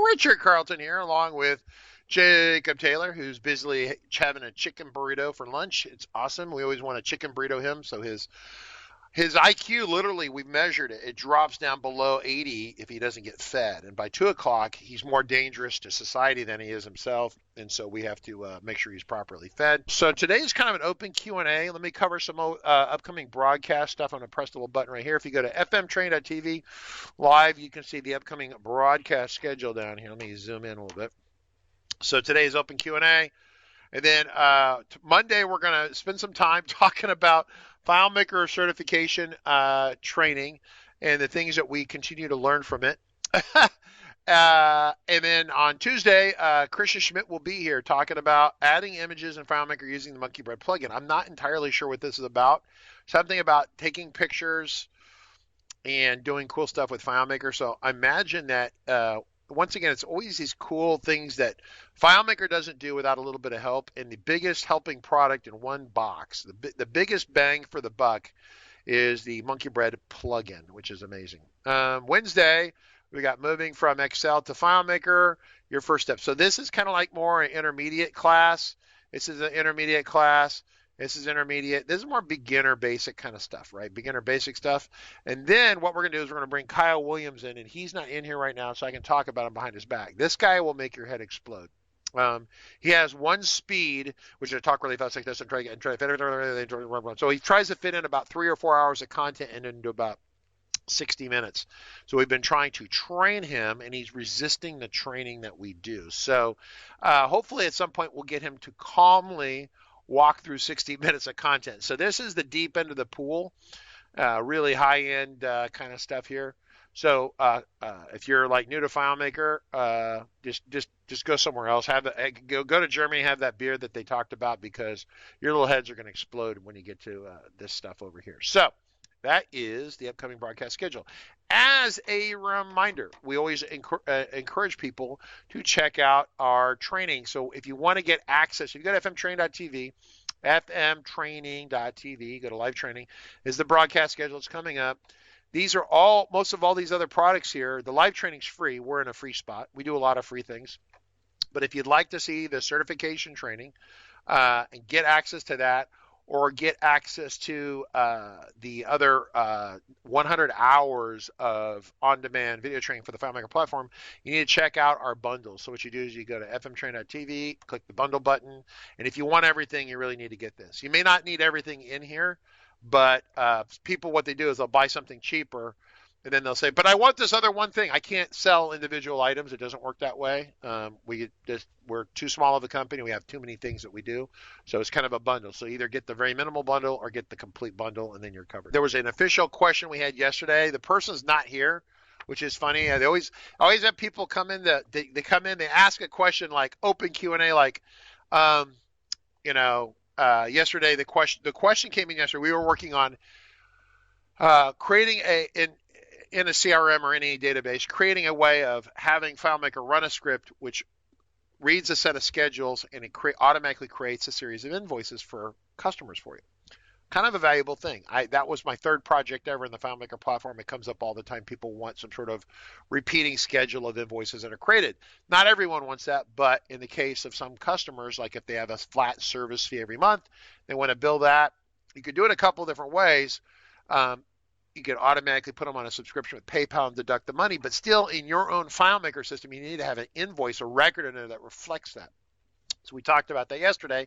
Richard Carlton here, along with Jacob Taylor, who's busily having a chicken burrito for lunch. It's awesome. We always want to chicken burrito him, so his IQ, literally, we've measured it. It drops down below 80 if he doesn't get fed. And by 2 o'clock, he's more dangerous to society than he is himself. And so we have to make sure he's properly fed. So today is kind of an open Q&A. Let me cover some upcoming broadcast stuff. I'm going to press the little button right here. If you go to fmtrain.tv live, you can see the upcoming broadcast schedule down here. Let me zoom in a little bit. So today is open Q&A. And then Monday, we're going to spend some time talking about FileMaker Certification training and the things that we continue to learn from it. And then on Tuesday, Christian Schmidt will be here talking about adding images in FileMaker using the Monkey Bread plugin. I'm not entirely sure what this is about. Something about taking pictures and doing cool stuff with FileMaker. So I imagine that once again, it's always these cool things that FileMaker doesn't do without a little bit of help. And the biggest helping product in one box, the biggest bang for the buck, is the Monkey Bread plugin, which is amazing. Wednesday, we got moving from Excel to FileMaker, your first step. So this is kind of like more an intermediate class. This is an intermediate class. This is intermediate. This is more beginner basic kind of stuff, right? Beginner basic stuff. And then what we're going to do is we're going to bring Kyle Williams in, and he's not in here right now, so I can talk about him behind his back. This guy will make your head explode. He has one speed, which I talk really fast like this and try to fit it. So he tries to fit in about 3 or 4 hours of content and into about 60 minutes. So we've been trying to train him, and he's resisting the training that we do. So hopefully at some point we'll get him to calmly walk through 60 minutes of content. So this is the deep end of the pool, really high-end kind of stuff here. So if you're like new to FileMaker, just go somewhere else. Go to Germany, have that beer that they talked about, because your little heads are going to explode when you get to this stuff over here. So that is the upcoming broadcast schedule. As a reminder, we always encourage people to check out our training. So if you want to get access, if you go to fmtrain.tv, fmtraining.tv, go to live training, is the broadcast schedule that's coming up. These are most of all these other products here. The live training's free. We're in a free spot. We do a lot of free things. But if you'd like to see the certification training and get access to that, or get access to the other 100 hours of on-demand video training for the FileMaker platform, you need to check out our bundles. So what you do is you go to fmtrain.tv, click the bundle button, and if you want everything, you really need to get this. You may not need everything in here, but people, what they do is they'll buy something cheaper, and then they'll say, but I want this other one thing. I can't sell individual items. It doesn't work that way. We're too small of a company. We have too many things that we do. So it's kind of a bundle. So either get the very minimal bundle or get the complete bundle, and then you're covered. There was an official question we had yesterday. The person's not here, which is funny. They always have people come in. They come in, they ask a question like open Q&A, like, yesterday the question came in yesterday. We were working on creating in a CRM or any database, creating a way of having FileMaker run a script which reads a set of schedules, and it automatically creates a series of invoices for customers for you. Kind of a valuable thing. That was my third project ever in the FileMaker platform. It comes up all the time. People want some sort of repeating schedule of invoices that are created. Not everyone wants that, but in the case of some customers, like if they have a flat service fee every month, they want to bill that. You could do it a couple of different ways. You can automatically put them on a subscription with PayPal and deduct the money, but still in your own FileMaker system, you need to have an invoice, a record in there that reflects that. So we talked about that yesterday.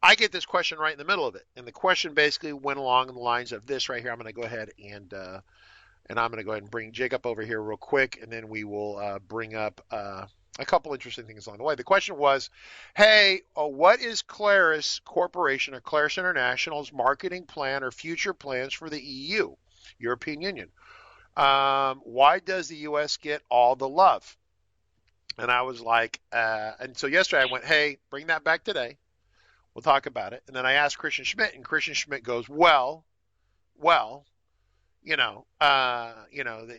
I get this question right in the middle of it, and the question basically went along the lines of this right here. I'm going to go ahead and I'm going to go ahead and bring Jacob over here real quick, and then we will bring up a couple interesting things along the way. The question was, hey, what is Claris Corporation or Claris International's marketing plan or future plans for the EU? European Union. Why does the U.S. get all the love? And I was like, and so yesterday I went, hey, bring that back today. We'll talk about it. And then I asked Christian Schmidt, and Christian Schmidt goes, well, that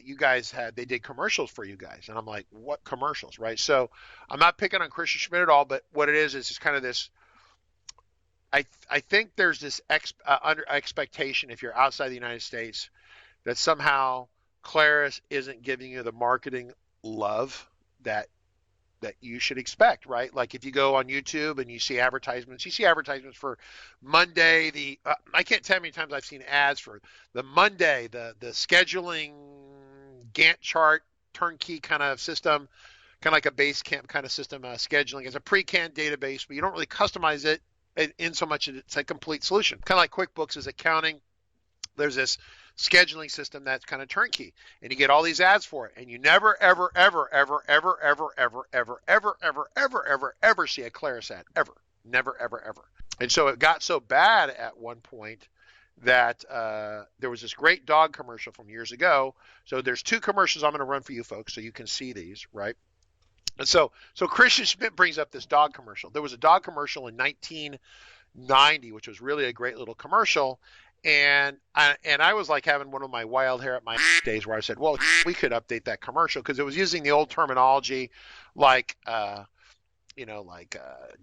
you guys they did commercials for you guys. And I'm like, what commercials, right? So I'm not picking on Christian Schmidt at all, but what it is it's kind of this, I think there's this under expectation if you're outside the United States that somehow Claris isn't giving you the marketing love that that you should expect, right? Like if you go on YouTube and you see advertisements for Monday, I can't tell how many times I've seen ads for the Monday, the scheduling Gantt chart turnkey kind of system, kind of like a Basecamp kind of system, scheduling. It's a pre-canned database, but you don't really customize it in so much it's a complete solution. Kind of like QuickBooks is accounting. There's this scheduling system that's kind of turnkey, and you get all these ads for it, and you never, ever, ever, ever, ever, ever, ever, ever, ever, ever, ever, ever, ever see a Claris ad, ever, never, ever, ever. And so it got so bad at one point that there was this great dog commercial from years ago. So there's 2 commercials I'm going to run for you folks so you can see these, right? And so Christian Schmidt brings up this dog commercial. There was a dog commercial in 1990, which was really a great little commercial. And I was like having one of my wild hair at my days where I said, well, we could update that commercial because it was using the old terminology like,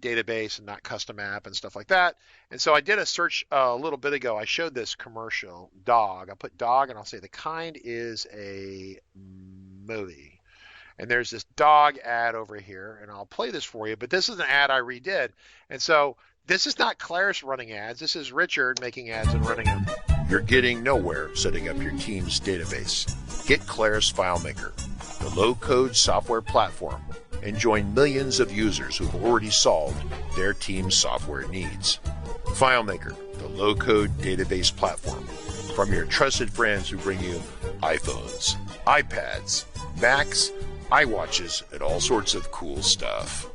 database and not custom app and stuff like that. And so I did a search a little bit ago. I showed this commercial, dog. I put dog and I'll say the kind is a movie. And there's this dog ad over here, and I'll play this for you. But this is an ad I redid. And so this is not Claris running ads. This is Richard making ads and running them. You're getting nowhere setting up your team's database. Get Claris FileMaker, the low-code software platform, and join millions of users who've already solved their team's software needs. FileMaker, the low-code database platform, from your trusted friends who bring you iPhones, iPads, Macs, iWatches, and all sorts of cool stuff.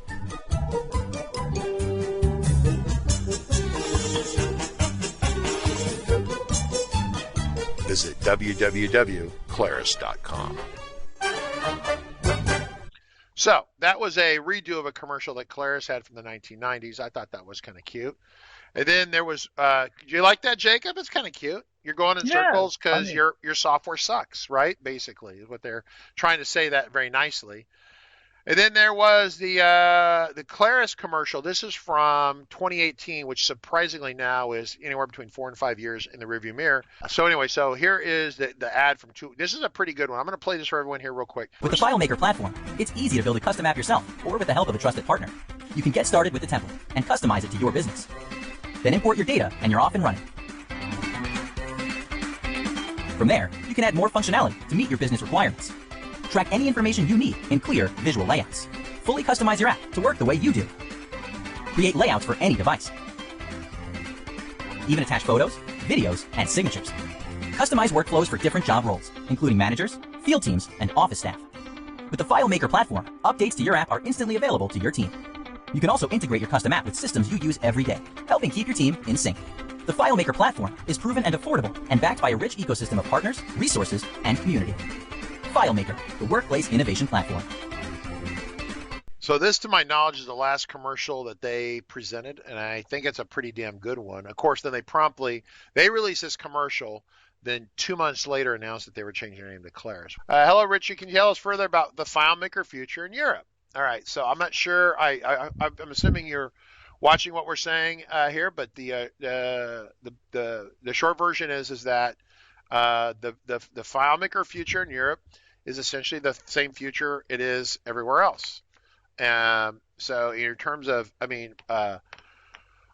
Visit www.claris.com. So that was a redo of a commercial that Claris had from the 1990s. I thought that was kind of cute. And then there was, do you like that, Jacob? It's kind of cute. You're going in circles because your software sucks, right? Basically, is what they're trying to say that very nicely. And then there was the Claris commercial. This is from 2018, which surprisingly now is anywhere between 4 and 5 years in the rearview mirror. So anyway, so here is the ad from 2. This is a pretty good one. I'm going to play this for everyone here real quick. With the FileMaker platform, it's easy to build a custom app yourself or with the help of a trusted partner. You can get started with the template and customize it to your business. Then import your data and you're off and running. From there, you can add more functionality to meet your business requirements. Track any information you need in clear visual layouts. Fully customize your app to work the way you do. Create layouts for any device. Even attach photos, videos, and signatures. Customize workflows for different job roles, including managers, field teams, and office staff. With the FileMaker platform, updates to your app are instantly available to your team. You can also integrate your custom app with systems you use every day, helping keep your team in sync. The FileMaker platform is proven and affordable and backed by a rich ecosystem of partners, resources, and community. FileMaker, the workplace innovation platform. So this, to my knowledge, is the last commercial that they presented, and I think it's a pretty damn good one. Of course, then they released this commercial, then 2 months later announced that they were changing their name to Claris. Hello, Richard. Can you tell us further about the FileMaker future in Europe? All right, so I'm not sure. I'm assuming you're watching what we're saying here, but the short version is that the FileMaker future in Europe is essentially the same future it is everywhere else. So in terms of, I don't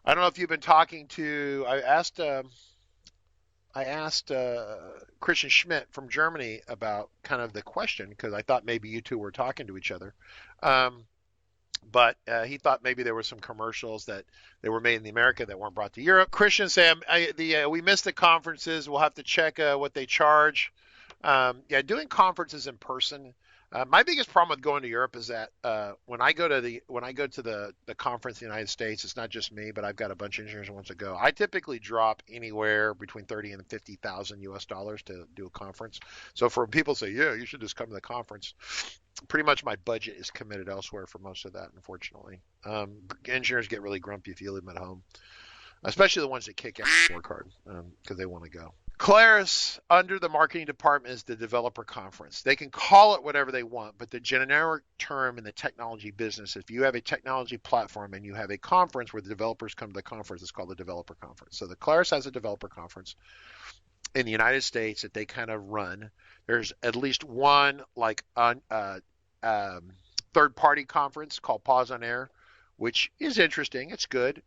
know if you've been talking to, I asked Christian Schmidt from Germany about kind of the question, because I thought maybe you two were talking to each other. But he thought maybe there were some commercials that they were made in America that weren't brought to Europe. Christian said, we missed the conferences. We'll have to check what they charge. Doing conferences in person. My biggest problem with going to Europe is that when I go to the conference in the United States, it's not just me, but I've got a bunch of engineers who wants to go. I typically drop anywhere between $30,000 and $50,000 US to do a conference. So for people say, yeah, you should just come to the conference. Pretty much my budget is committed elsewhere for most of that, unfortunately. Engineers get really grumpy if you leave them at home, especially the ones that kick out and work hard because they want to go. Claris, under the marketing department, is the developer conference. They can call it whatever they want, but the generic term in the technology business, if you have a technology platform and you have a conference where the developers come to the conference, it's called the developer conference. So the Claris has a developer conference in the United States that they kind of run. There's at least one third-party conference called Pause on Air, which is interesting. It's good.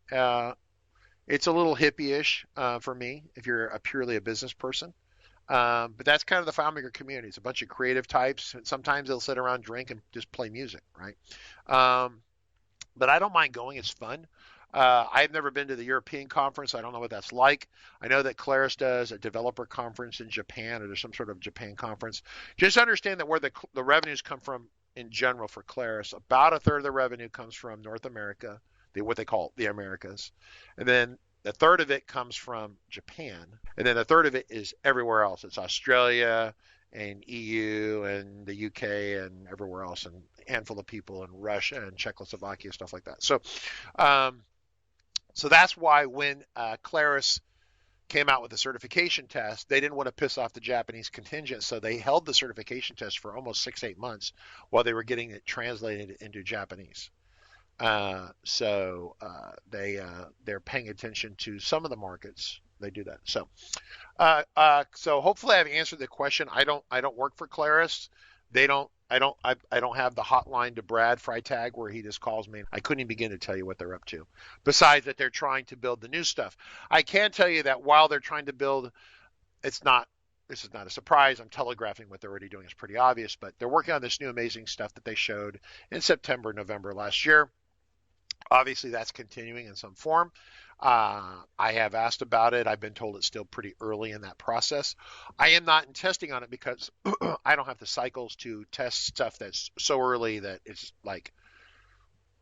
It's a little hippie-ish for me if you're purely a business person. But that's kind of the FileMaker community. It's a bunch of creative types. And sometimes they'll sit around, drink, and just play music, right? But I don't mind going. It's fun. I've never been to the European conference. I don't know what that's like. I know that Claris does a developer conference in Japan, or there's some sort of Japan conference. Just understand that where the revenues come from in general for Claris, about a third of the revenue comes from North America, what they call the Americas. And then a third of it comes from Japan. And then a third of it is everywhere else. It's Australia and EU and the UK and everywhere else, and a handful of people in Russia and Czechoslovakia, stuff like that. So that's why when Claris came out with the certification test, they didn't want to piss off the Japanese contingent, so they held the certification test for almost 6-8 months while they were getting it translated into Japanese. So they're paying attention to some of the markets. They do that. So hopefully I've answered the question. I don't work for Claris. I don't have the hotline to Brad Freitag where he just calls me. I couldn't even begin to tell you what they're up to. Besides that, they're trying to build the new stuff. I can tell you that while they're trying to build, this is not a surprise. I'm telegraphing what they're already doing. It's pretty obvious, but they're working on this new amazing stuff that they showed in September, November last year. Obviously, that's continuing in some form. I have asked about it. I've been told it's still pretty early in that process. I am not in testing on it because I don't have the cycles to test stuff that's so early that it's like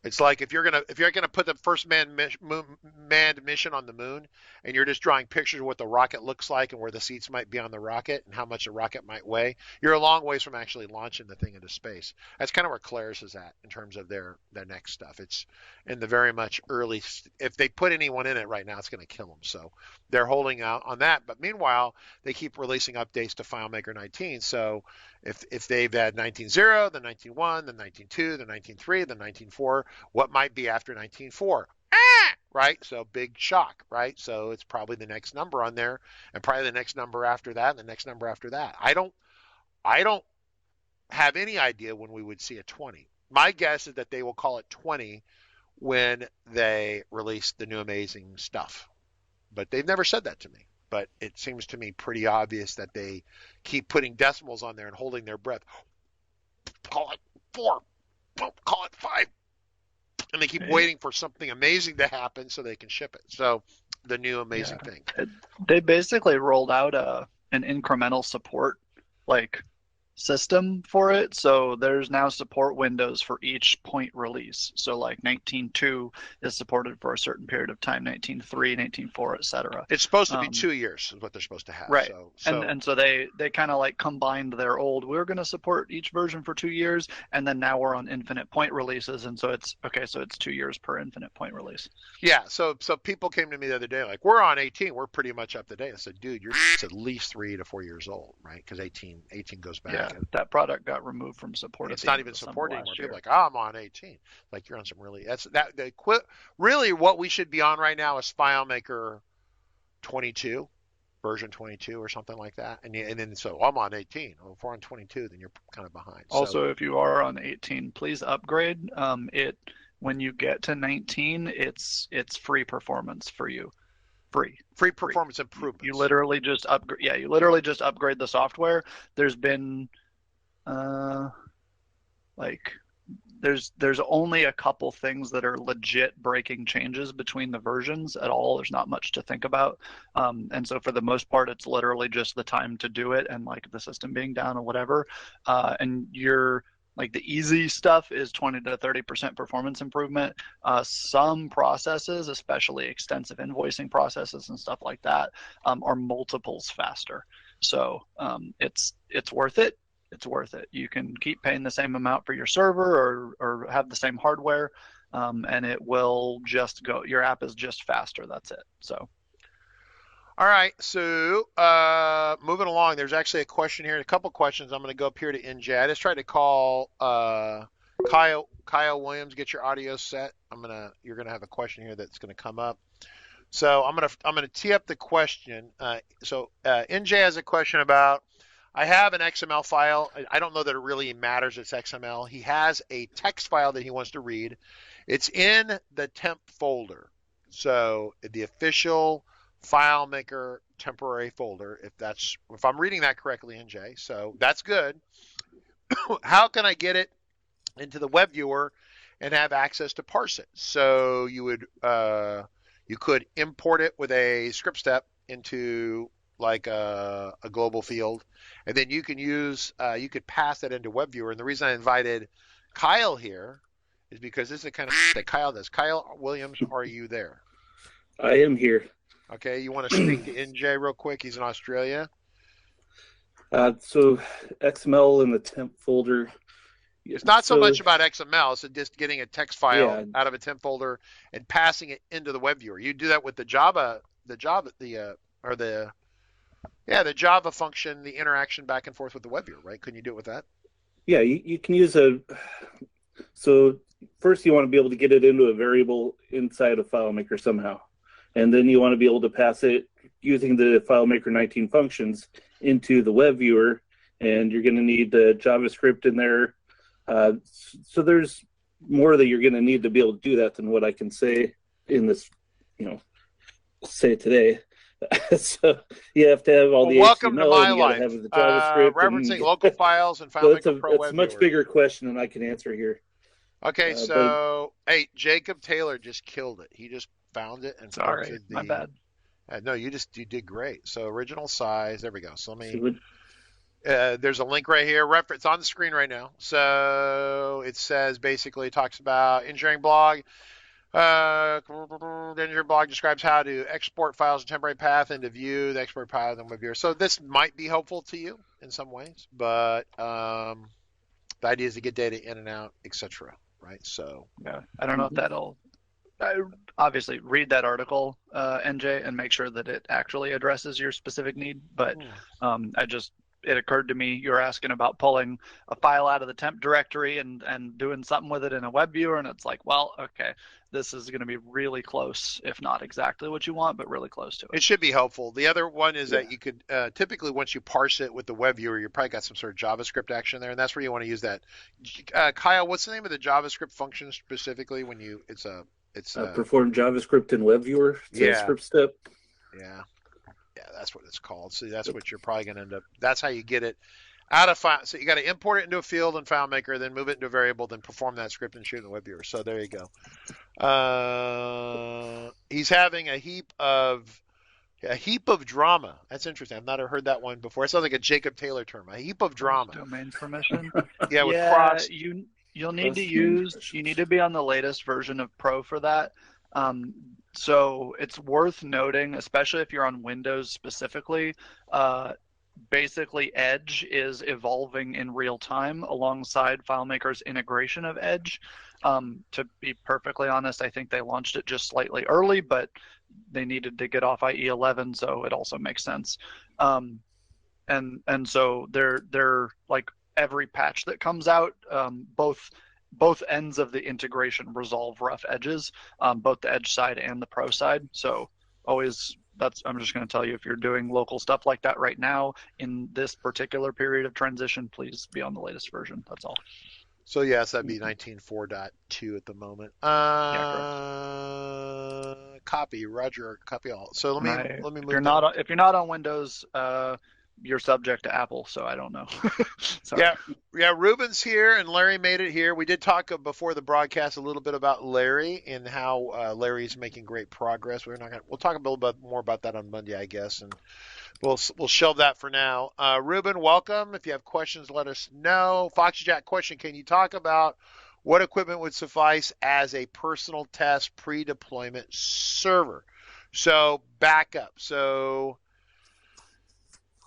if you're gonna put the first manned mission on the moon, and you're just drawing pictures of what the rocket looks like and where the seats might be on the rocket and how much the rocket might weigh, you're a long ways from actually launching the thing into space. That's kind of where Claris is at in terms of their next stuff. It's in the very much early. If they put anyone in it right now, it's going to kill them. So they're holding out on that. But meanwhile, they keep releasing updates to FileMaker 19. So if they've had 19.0, then 19.1, then 19.2, then 19.3, then 19.4, what might be after 19.4? Right? So big shock, right? So it's probably the next number on there, and probably the next number after that, and the next number after that. I don't have any idea when we would see a 20. My guess is that they will call it 20 when they release the new amazing stuff. But they've never said that to me. But it seems to me pretty obvious that they keep putting decimals on there and holding their breath. Call it 4. Call it 5. And they keep waiting for something amazing to happen so they can ship it. So the new amazing thing. They basically rolled out an incremental support system for it. So there's now support windows for each point release. So like 19.2 is supported for a certain period of time, 19.3, 19.4, etc. It's supposed to be 2 years is what they're supposed to have. Right. So they kind of combined their old, we're going to support each version for 2 years, and then now we're on infinite point releases, and so it's 2 years per infinite point release. Yeah. So people came to me the other day like, we're on 18. We're pretty much up to date. I said, dude, you're at least 3 to 4 years old, right? Because 18 goes back. Yeah, that product got removed from support. It's not even supported anymore. People are like, I'm on 18. Like you're on some really what we should be on right now is FileMaker 22, version 22 or something like that. And then so I'm on 18. Well, if we're on 22, then you're kind of behind. Also, if you are on 18, please upgrade. When you get to 19, it's free performance for you. Free performance improvements. You literally just upgrade. Yeah, you literally just upgrade the software. There's been there's only a couple things that are legit breaking changes between the versions at all. There's not much to think about, and so for the most part, it's literally just the time to do it and the system being down or whatever. And you're the easy stuff is 20 to 30% performance improvement. Some processes, especially extensive invoicing processes and stuff like that, are multiples faster. So it's worth it. It's worth it. You can keep paying the same amount for your server or have the same hardware, and it will just go. Your app is just faster. That's it. So. All right, so moving along, there's actually a question here, a couple questions. I'm going to go up here to NJ. I just tried to call Kyle Williams, get your audio set. You're gonna have a question here that's going to come up. So I'm gonna tee up the question. So NJ has a question about I have an XML file. I don't know that it really matters it's XML. He has a text file that he wants to read. It's in the temp folder. So the official FileMaker temporary folder, if I'm reading that correctly, NJ. So that's good. How can I get it into the web viewer and have access to parse it? So you could import it with a script step into like a global field, and then you could pass that into WebViewer. And the reason I invited Kyle here is because this is the kind of that Kyle does. Kyle Williams, are you there? I am here. Okay, you want to speak to NJ real quick? He's in Australia. So XML in the temp folder. It's not so much about XML, it's just getting a text file out of a temp folder and passing it into the web viewer. You do that with the Java function, the interaction back and forth with the web viewer, right? Couldn't you do it with that? Yeah, you can use so first you want to be able to get it into a variable inside of FileMaker somehow. And then you want to be able to pass it using the FileMaker 19 functions into the web viewer. And you're going to need the JavaScript in there. So there's more that you're going to need to be able to do that than what I can say in this, say today. So you have to have all the welcome HTML, to my and you life. Have the JavaScript Referencing local files and FileMaker so Pro it's web a much viewer. bigger question than I can answer here. Okay, hey, Jacob Taylor just killed it. He just found it and Sorry, my bad. No, you did great. So original size, there we go. So let me. There's a link right here. It's on the screen right now. So it says basically talks about engineering blog. The engineering blog describes how to export files in temporary path into view, the export path in WebViewer. So this might be helpful to you in some ways, but the idea is to get data in and out, etc. Right? So yeah, I don't know if that'll. Obviously, read that article, NJ, and make sure that it actually addresses your specific need. But it occurred to me you're asking about pulling a file out of the temp directory and doing something with it in a web viewer, and it's like, well, okay, this is going to be really close, if not exactly what you want, but really close to it. It should be helpful. The other one is that you could typically once you parse it with the web viewer, you probably got some sort of JavaScript action there, and that's where you want to use that. Kyle, what's the name of the JavaScript function specifically when you perform JavaScript in web viewer? Script step. Yeah, that's what it's called. So that's what you're probably going to end up. That's how you get it out of file. So you got to import it into a field in FileMaker, then move it into a variable, then perform that script and shoot it in the web viewer. So there you go. He's having a heap of drama. That's interesting. I've not heard that one before. It sounds like a Jacob Taylor term. A heap of drama. Domain permission. With cross. You'll need you need to be on the latest version of Pro for that. So it's worth noting, especially if you're on Windows specifically, basically Edge is evolving in real time alongside FileMaker's integration of Edge. To be perfectly honest, I think they launched it just slightly early, but they needed to get off IE 11, so it also makes sense. And so they're like every patch that comes out, both ends of the integration resolve rough edges, both the Edge side and the Pro side. So always, I'm just going to tell you, if you're doing local stuff like that right now in this particular period of transition, please be on the latest version. That's all. So yes, that'd be 19.4.2 at the moment. Copy, Roger, copy all. So let me move. If you're not on Windows, you're subject to Apple, so I don't know. Yeah, Ruben's here and Larry made it here. We did talk before the broadcast a little bit about Larry and how Larry's making great progress. We'll talk a little bit more about that on Monday, I guess, and we'll shelve that for now. Ruben, welcome. If you have questions, let us know. Foxy Jack question: can you talk about what equipment would suffice as a personal test pre-deployment server? So backup.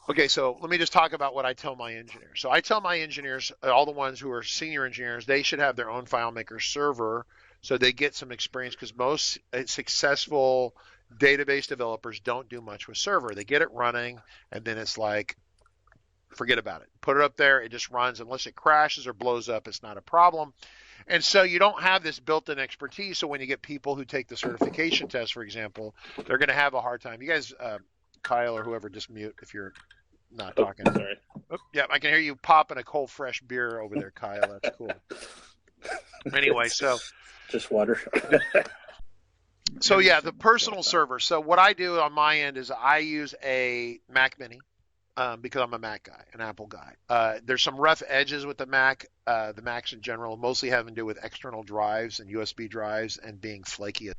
Okay, so let me just talk about what I tell my engineers. So I tell my engineers, all the ones who are senior engineers, they should have their own FileMaker server so they get some experience, because most successful database developers don't do much with server. They get it running, and then it's like, forget about it. Put it up there, it just runs. Unless it crashes or blows up, it's not a problem. And so you don't have this built-in expertise, so when you get people who take the certification test, for example, they're going to have a hard time. You guys, Kyle or whoever, just mute if you're not talking. Sorry. Yeah, I can hear you popping a cold, fresh beer over there, Kyle. That's cool. Anyway, so just water. So yeah, the personal server. So what I do on my end is I use a Mac Mini because I'm a Mac guy, an Apple guy. There's some rough edges with the Macs in general, mostly having to do with external drives and USB drives and being flaky.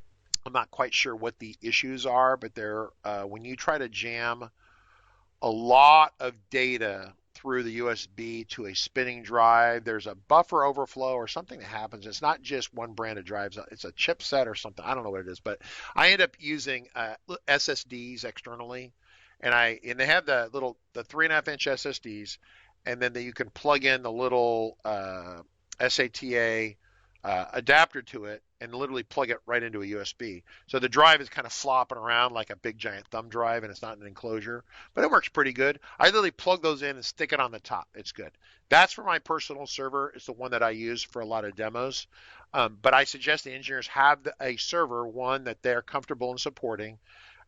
I'm not quite sure what the issues are, but they're when you try to jam a lot of data through the USB to a spinning drive, there's a buffer overflow or something that happens. It's not just one brand of drives, it's a chipset or something. I don't know what it is, but I end up using SSDs externally, and they have the 3.5-inch SSDs, and then you can plug in the little SATA adapter to it and literally plug it right into a USB. So the drive is kind of flopping around like a big giant thumb drive, and it's not an enclosure, but it works pretty good. I literally plug those in and stick it on the top. It's good. That's for my personal server. It's the one that I use for a lot of demos. But I suggest the engineers have a server, one that they're comfortable in supporting.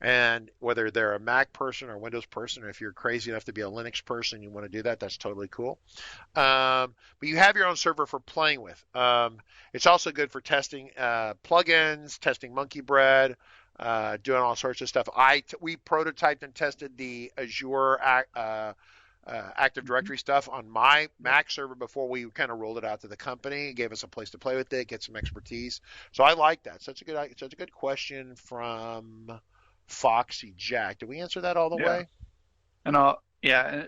And whether they're a Mac person or a Windows person, or if you're crazy enough to be a Linux person, you want to do that, that's totally cool. But you have your own server for playing with. It's also good for testing plugins, testing Monkey Bread, doing all sorts of stuff. We prototyped and tested the Azure Active Directory stuff on my Mac server before we kind of rolled it out to the company. It gave us a place to play with it, get some expertise. So I like that. Such a good question from Foxy Jack. Did we answer that all the way? And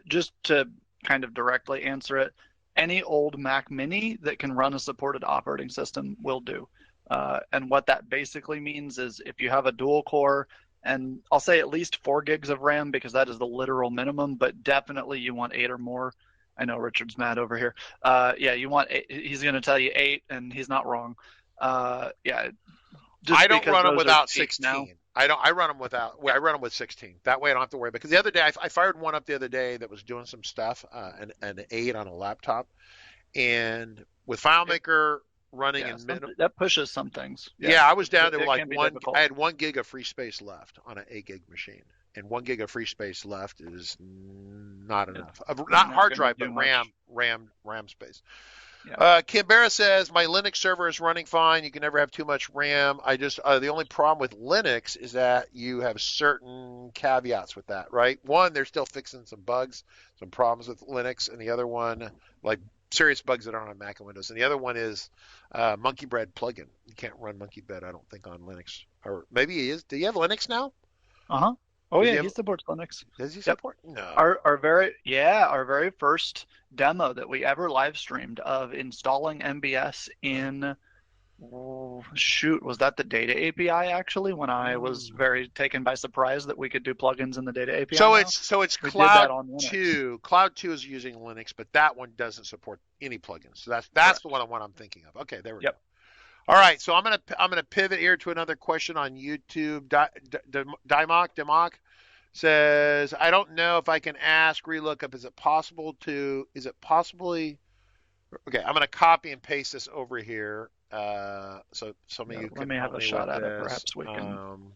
just to kind of directly answer it, any old Mac Mini that can run a supported operating system will do. And what that basically means is if you have a dual core, and I'll say at least 4 gigs of RAM because that is the literal minimum, but definitely you want 8 or more. I know Richard's mad over here. You want 8. He's going to tell you 8, and he's not wrong. I don't run them without 16. Now. I run them with 16. That way I don't have to worry. Because the other day I fired one up the other day that was doing some stuff, an 8 on a laptop, and with FileMaker running that pushes some things. Yeah, I was down to like I had 1 gig of free space left on an 8 gig machine, and 1 gig of free space left is not enough. Not hard drive, but RAM space. Yeah. Canberra says, my Linux server is running fine. You can never have too much RAM. The only problem with Linux is that you have certain caveats with that, right? One, they're still fixing some bugs, some problems with Linux, and the other one, like serious bugs that aren't on Mac and Windows. And the other one is Monkey Bread plugin. You can't run Monkey Bread, I don't think, on Linux. Or maybe he is. Do you have Linux now? Uh-huh. Oh, yeah, he supports Linux. Does he support? Yep. No. Our very first demo that we ever live streamed of installing MBS in, was that the Data API actually? When I was very taken by surprise that we could do plugins in the Data API. So it's Cloud 2. Cloud 2 is using Linux, but that one doesn't support any plugins. So that's the one I'm thinking of. Okay, there we go. All right, so I'm gonna pivot here to another question on YouTube. Dimok says, I don't know if I can ask relookup. Is it possibly? Okay, I'm gonna copy and paste this over here. So some of you can have a shot at it. Perhaps we can.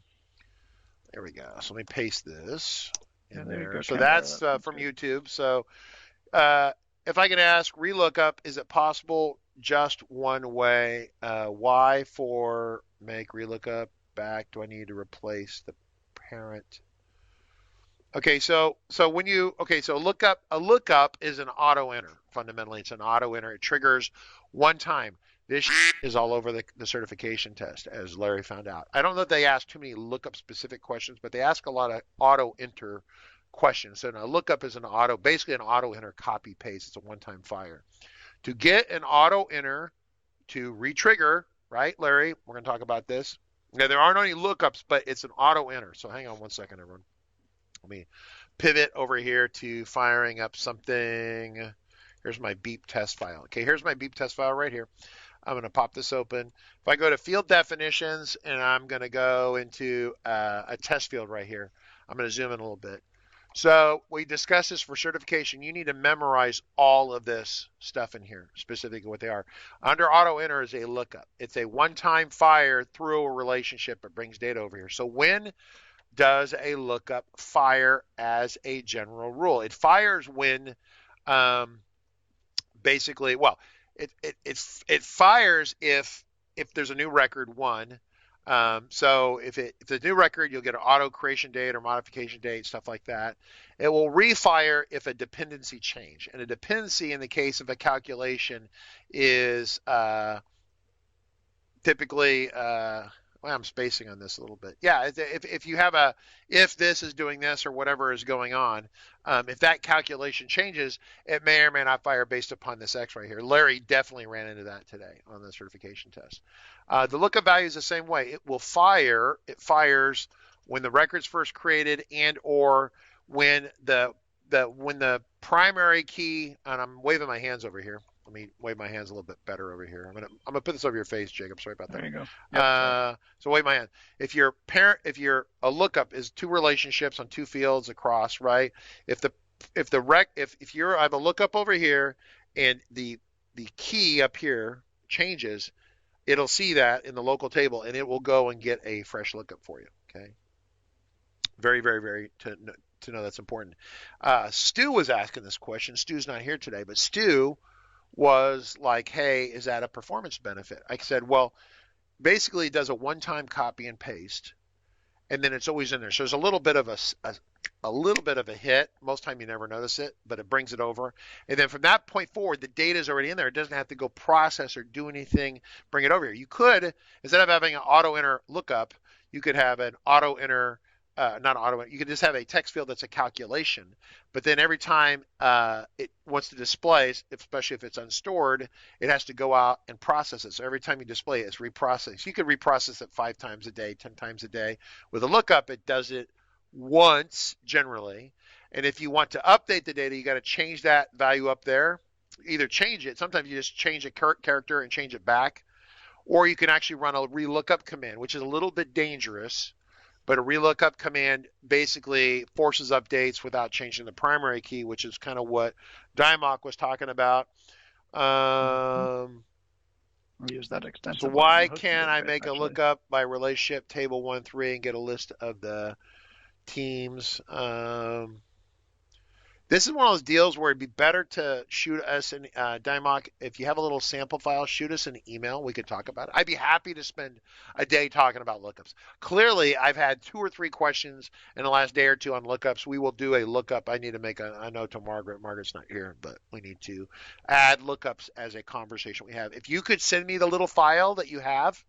There we go. So let me paste this in there. So that's from YouTube. So if I can ask relookup, is it possible just one way? Why for make relookup back? Do I need to replace the parent? Okay, so a lookup is an auto enter. Fundamentally, it's an auto enter. It triggers one time. This is all over the certification test, as Larry found out. I don't know if they ask too many lookup specific questions, but they ask a lot of auto enter questions. So a lookup is basically an auto enter copy paste. It's a one-time fire. To get an auto enter to retrigger, right, Larry? We're going to talk about this. Now, there aren't any lookups, but it's an auto enter. So hang on one second, everyone. Let me pivot over here to firing up something. Here's my beep test file. Okay, here's my beep test file right here. I'm going to pop this open. If I go to field definitions and I'm going to go into a test field right here, I'm going to zoom in a little bit. So we discussed this for certification. You need to memorize all of this stuff in here, specifically what they are. Under auto enter is a lookup. It's a one-time fire through a relationship that brings data over here. So when does a lookup fire as a general rule? It fires when basically, well, it fires if there's a new record, one. So if it's a new record, you'll get an auto creation date or modification date, stuff like that. It will refire if a dependency change, and a dependency in the case of a calculation is typically, well, I'm spacing on this a little bit. Yeah, if you have if this is doing this or whatever is going on, if that calculation changes, it may or may not fire based upon this X right here. Larry definitely ran into that today on the certification test. The lookup value is the same way. It will fire. It fires when the record's first created and or when the primary key, and I'm waving my hands over here. Let me wave my hands a little bit better over here. I'm gonna put this over your face, Jacob. Sorry about that. There you go. Yep, so wave my hand. If your a lookup is two relationships on two fields across, right? If I have a lookup over here and the key up here changes, it'll see that in the local table and it will go and get a fresh lookup for you. Okay. Very, very, very to know that's important. Stu was asking this question. Stu's not here today, but Stu was like, hey, is that a performance benefit? I said, well, basically it does a one-time copy and paste, and then it's always in there. So there's a little bit of a little bit of a hit. Most time you never notice it, but it brings it over. And then from that point forward, the data is already in there. It doesn't have to go process or do anything, bring it over here. You could, instead of having an auto enter lookup, you could have an auto enter not auto, you can just have a text field that's a calculation, but then every time it wants to display, especially if it's unstored, it has to go out and process it. So every time you display it, it's reprocessed. You could reprocess it 5 times a day, 10 times a day. With a lookup, it does it once generally. And if you want to update the data, you got to change that value up there. Either change it, sometimes you just change a character and change it back, or you can actually run a relookup command, which is a little bit dangerous. But a relookup command basically forces updates without changing the primary key, which is kind of what Dimok was talking about. Use that extension. So why can't I make a lookup by relationship table 1-3 and get a list of the teams? This is one of those deals where it'd be better to shoot us an Dimok. If you have a little sample file, shoot us an email. We could talk about it. I'd be happy to spend a day talking about lookups. Clearly, I've had 2 or 3 questions in the last day or two on lookups. We will do a lookup. I need to make a note to Margaret. Margaret's not here, but we need to add lookups as a conversation we have. If you could send me the little file that you have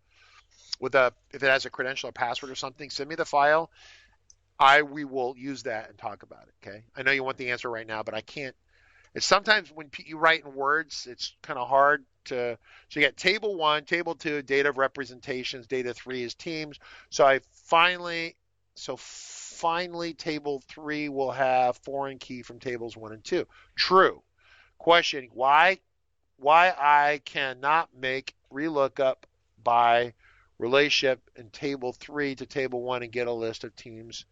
with if it has a credential or password or something, send me the file. We will use that and talk about it, okay? I know you want the answer right now, but I can't. It's sometimes when you write in words, it's kind of hard to. So you got table 1, table 2, data of representations, data 3 is teams. So finally, table 3 will have foreign key from tables 1 and 2. True. Question: Why I cannot make relookup by relationship in table 3 to table 1 and get a list of teams?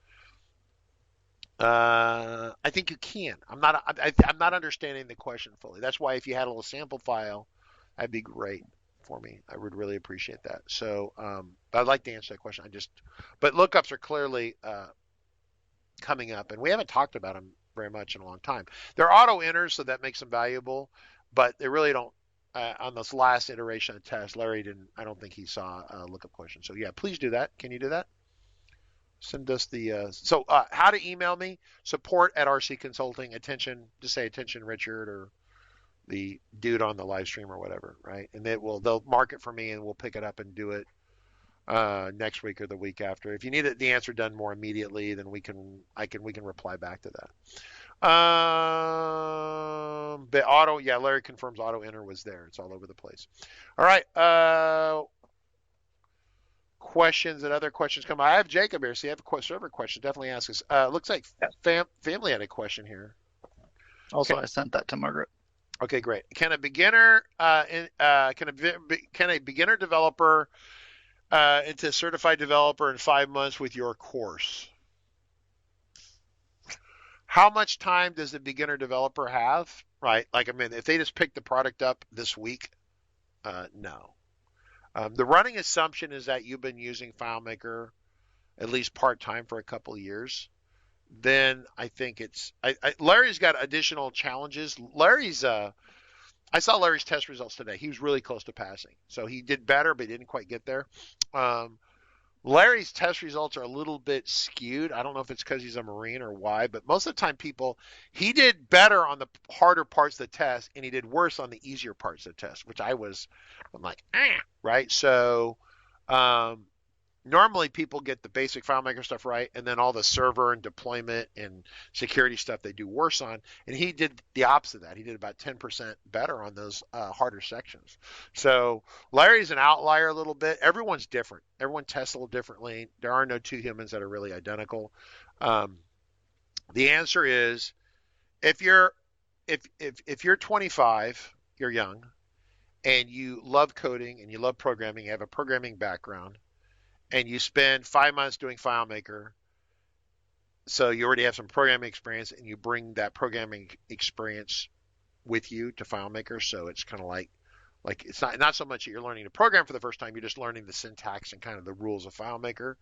I think you can. I'm not understanding the question fully. That's why if you had a little sample file, that'd be great for me. I would really appreciate that. So, I'd like to answer that question. But lookups are clearly coming up, and we haven't talked about them very much in a long time. They're auto enters, so that makes them valuable, but they really don't. On this last iteration of the test, Larry I don't think he saw a lookup question. So yeah, please do that. Can you do that? Send us how to email me, support@RC Consulting, attention, just say attention Richard or the dude on the live stream or whatever, right? And they'll mark it for me and we'll pick it up and do it next week or the week after. If you need the answer done more immediately, then we can reply back to that. But Larry confirms auto enter was there. It's all over the place. All right. Questions and other questions come. I have Jacob here, so you have a server question. Definitely ask us. Looks like family had a question here. Also, I sent that to Margaret. Okay, great. Can a beginner developer into a certified developer in 5 months with your course? How much time does the beginner developer have? Right, if they just pick the product up this week, no. The running assumption is that you've been using FileMaker at least part-time for a couple of years. then I think it's Larry's got additional challenges. I saw Larry's test results today. He was really close to passing, so he did better, but he didn't quite get there. Larry's test results are a little bit skewed. I don't know if it's because he's a Marine or why, but most of the time he did better on the harder parts of the test, and he did worse on the easier parts of the test, which I'm like, right? So normally people get the basic FileMaker stuff right, and then all the server and deployment and security stuff they do worse on. And he did the opposite of that. He did about 10% better on those harder sections. So Larry's an outlier a little bit. Everyone's different. Everyone tests a little differently. There are no two humans that are really identical. The answer is, if you're 25, you're young, and you love coding and you love programming, you have a programming background, and you spend 5 months doing FileMaker, so you already have some programming experience, and you bring that programming experience with you to FileMaker. So it's kind of like it's not so much that you're learning to program for the first time, you're just learning the syntax and kind of the rules of FileMaker.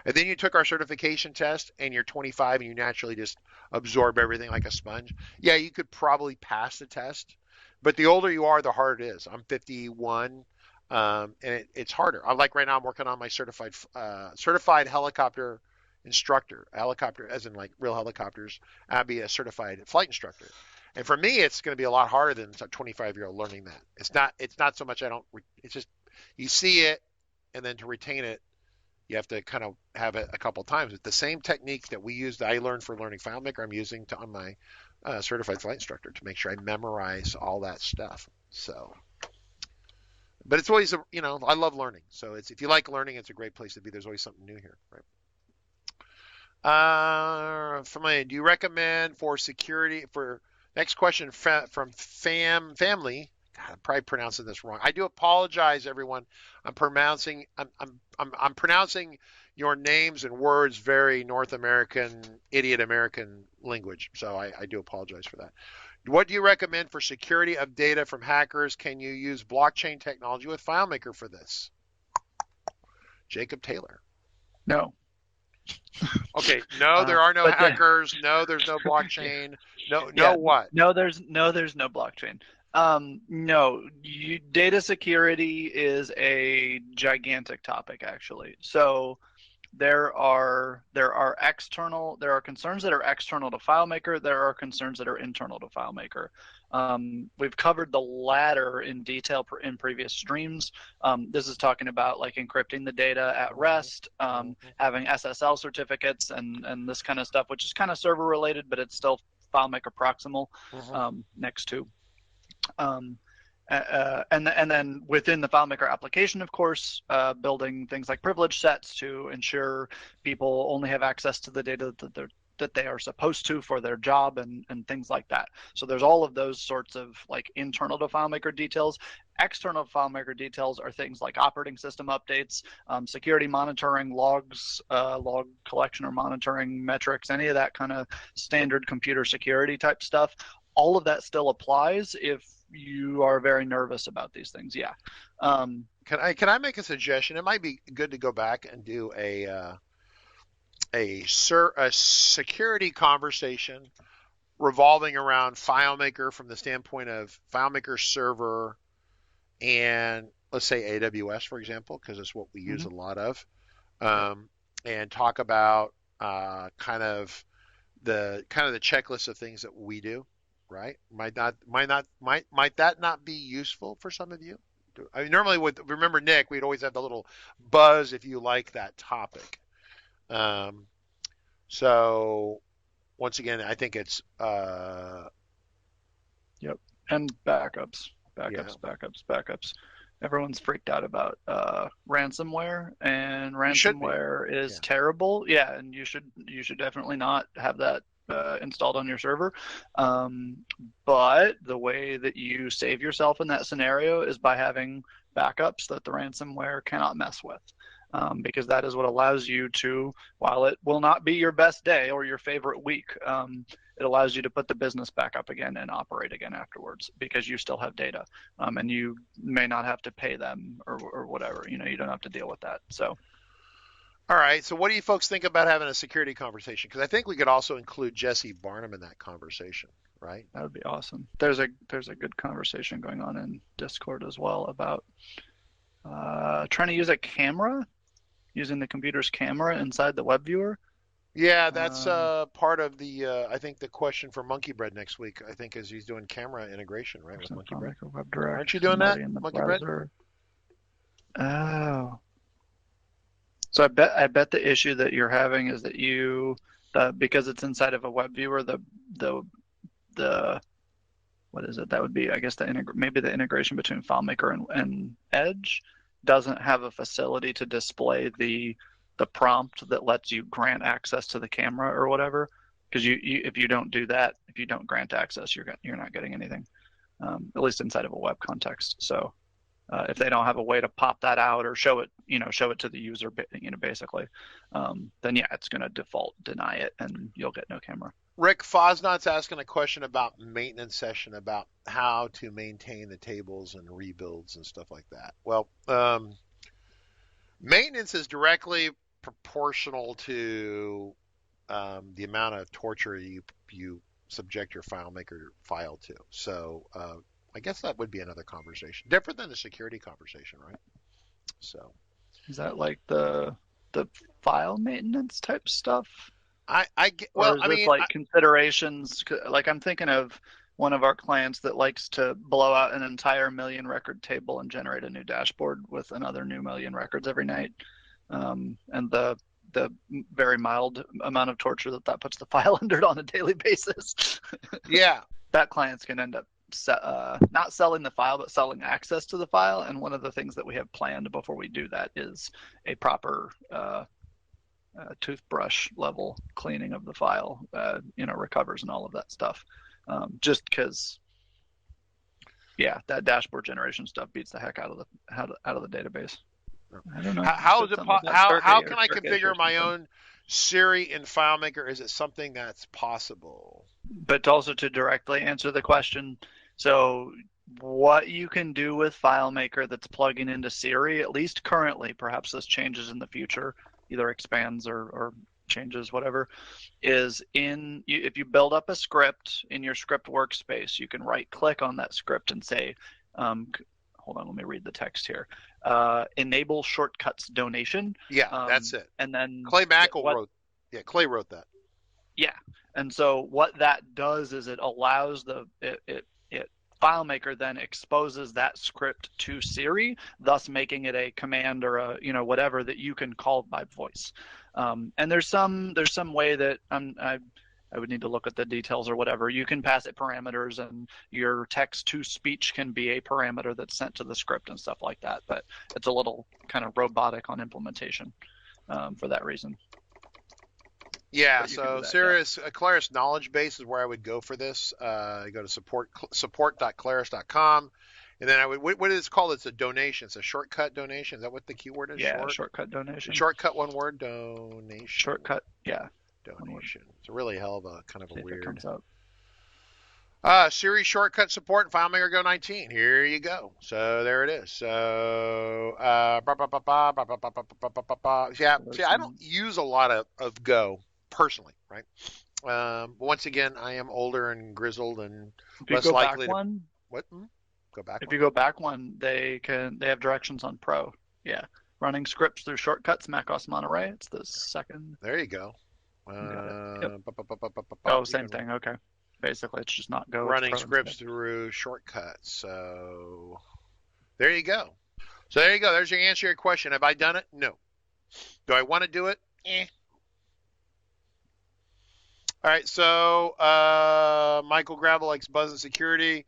And then you took our certification test, and you're 25, and you naturally just absorb everything like a sponge. Yeah, you could probably pass the test, but the older you are, the harder it is. I'm 51. And it's harder. Like right now, I'm working on my certified helicopter instructor. Helicopter, as in like real helicopters. I'd be a certified flight instructor. And for me, it's going to be a lot harder than a 25-year-old learning that. It's not so much it's just you see it, and then to retain it, you have to kind of have it a couple times. It's the same technique that I learned for learning FileMaker, I'm using on my certified flight instructor to make sure I memorize all that stuff. So. But it's always, I love learning. So if you like learning, it's a great place to be. There's always something new here, right? Do you recommend for security, next question from family? God, I'm probably pronouncing this wrong. I do apologize, everyone. I'm pronouncing your names and words very North American, idiot American language. So I do apologize for that. What do you recommend for security of data from hackers? Can you use blockchain technology with FileMaker for this? Jacob Taylor. No. Okay. No, there are no hackers. No, there's no blockchain. What? No, there's no blockchain. No, data security is a gigantic topic, actually. So there are concerns that are external to FileMaker. There are concerns that are internal to FileMaker. We've covered the latter in detail in previous streams. This is talking about like encrypting the data at rest, having SSL certificates, and this kind of stuff, which is kind of server related, but it's still FileMaker proximal next to. And then within the FileMaker application, of course, building things like privilege sets to ensure people only have access to the data that they are supposed to for their job and things like that. So there's all of those sorts of like internal to FileMaker details. External FileMaker details are things like operating system updates, security monitoring, logs, log collection or monitoring metrics, any of that kind of standard computer security type stuff. All of that still applies if you are very nervous about these things. Yeah. Can I make a suggestion? It might be good to go back and do a security conversation revolving around FileMaker from the standpoint of FileMaker server and let's say AWS, for example, because it's what we use a lot of, and talk about kind of the checklist of things that we do. Right? Might that not be useful for some of you? I mean, normally remember Nick, we'd always have the little buzz if you like that topic. So once again, I think it's yep. And backups. Everyone's freaked out about ransomware, and ransomware is terrible. Yeah, and you should definitely not have that installed on your server. But the way that you save yourself in that scenario is by having backups that the ransomware cannot mess with. Because that is what allows you to, while it will not be your best day or your favorite week, it allows you to put the business back up again and operate again afterwards because you still have data, and you may not have to pay them or whatever. You don't have to deal with that. So. All right. So what do you folks think about having a security conversation? Because I think we could also include Jesse Barnum in that conversation, right? That would be awesome. There's a good conversation going on in Discord as well about trying to use a camera, using the computer's camera inside the web viewer. Yeah, that's part of the, I think the question for Monkey Bread next week, I think, is he's doing camera integration, right, with Monkey Bread. Aren't you doing that, Monkey Bread? Oh. So I bet the issue that you're having is that because it's inside of a web viewer, the what is it? That would be, I guess, maybe the integration between FileMaker and Edge doesn't have a facility to display the prompt that lets you grant access to the camera or whatever. Because if you don't do that, if you don't grant access, you're not getting anything, at least inside of a web context. So if they don't have a way to pop that out or show it to the user, basically, then yeah, it's going to default deny it and you'll get no camera. Rick Fosnot's asking a question about maintenance session, about how to maintain the tables and rebuilds and stuff like that. Well, maintenance is directly proportional to the amount of torture you subject your FileMaker file to. So I guess that would be another conversation, different than the security conversation, right? So is that like the file maintenance type stuff? Considerations. Like I'm thinking of one of our clients that likes to blow out an entire million record table and generate a new dashboard with another new million records every night, and the very mild amount of torture that puts the file under on a daily basis. Yeah, that client's can end up not selling the file, but selling access to the file. And one of the things that we have planned before we do that is a proper toothbrush level cleaning of the file, recovers and all of that stuff. Just because, yeah, that dashboard generation stuff beats the heck out of the database. I don't know. How can I configure my own Siri in FileMaker? Is it something that's possible? But also to directly answer the question, so what you can do with FileMaker that's plugging into Siri, at least currently, perhaps this changes in the future, either expands or changes, whatever, is if you build up a script in your script workspace, you can right click on that script and say, hold on, let me read the text here. Enable shortcuts donation. Yeah, that's it. And then Clay Mackel wrote that. Yeah. And so what that does is it allows FileMaker then exposes that script to Siri, thus making it a command or a whatever that you can call by voice. And there's some way that I would need to look at the details or whatever. You can pass it parameters, and your text to speech can be a parameter that's sent to the script and stuff like that. But it's a little kind of robotic on implementation for that reason. Yeah, so Claris knowledge base is where I would go for this. I go to support.claris.com, and then what is it called? It's a donation. It's a shortcut donation. Is that what the keyword is? Yeah, shortcut donation. Shortcut, one word, donation. Shortcut, yeah. Donation. It's a really hell of a kind of a weird. Comes up. Siri shortcut support and FileMaker Go 19. Here you go. So there it is. So yeah. See, I don't use a lot of Go personally, right? But once again, I am older and grizzled and less likely to. What? Go back. If you go back one, they have directions on Pro. Yeah, running scripts through shortcuts, macOS Monterey. It's the second. There you go. Same thing. Okay. Basically, it's just not Go. Running scripts through shortcuts. So there you go. There's your answer to your question. Have I done it? No. Do I want to do it? All right. So Michael Gravel likes buzz and security.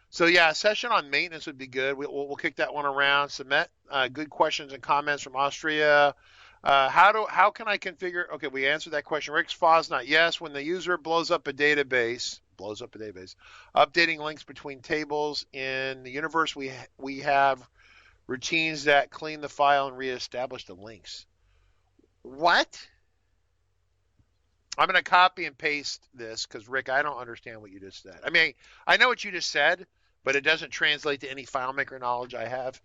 So yeah, a session on maintenance would be good. We'll kick that one around. Submit good questions and comments from Austria. How can I configure? Okay, we answered that question. Rick's Fosnot, yes. When the user blows up a database, updating links between tables in the universe, we have routines that clean the file and reestablish the links. What? I'm going to copy and paste this because Rick, I don't understand what you just said. I mean, I know what you just said, but it doesn't translate to any FileMaker knowledge I have.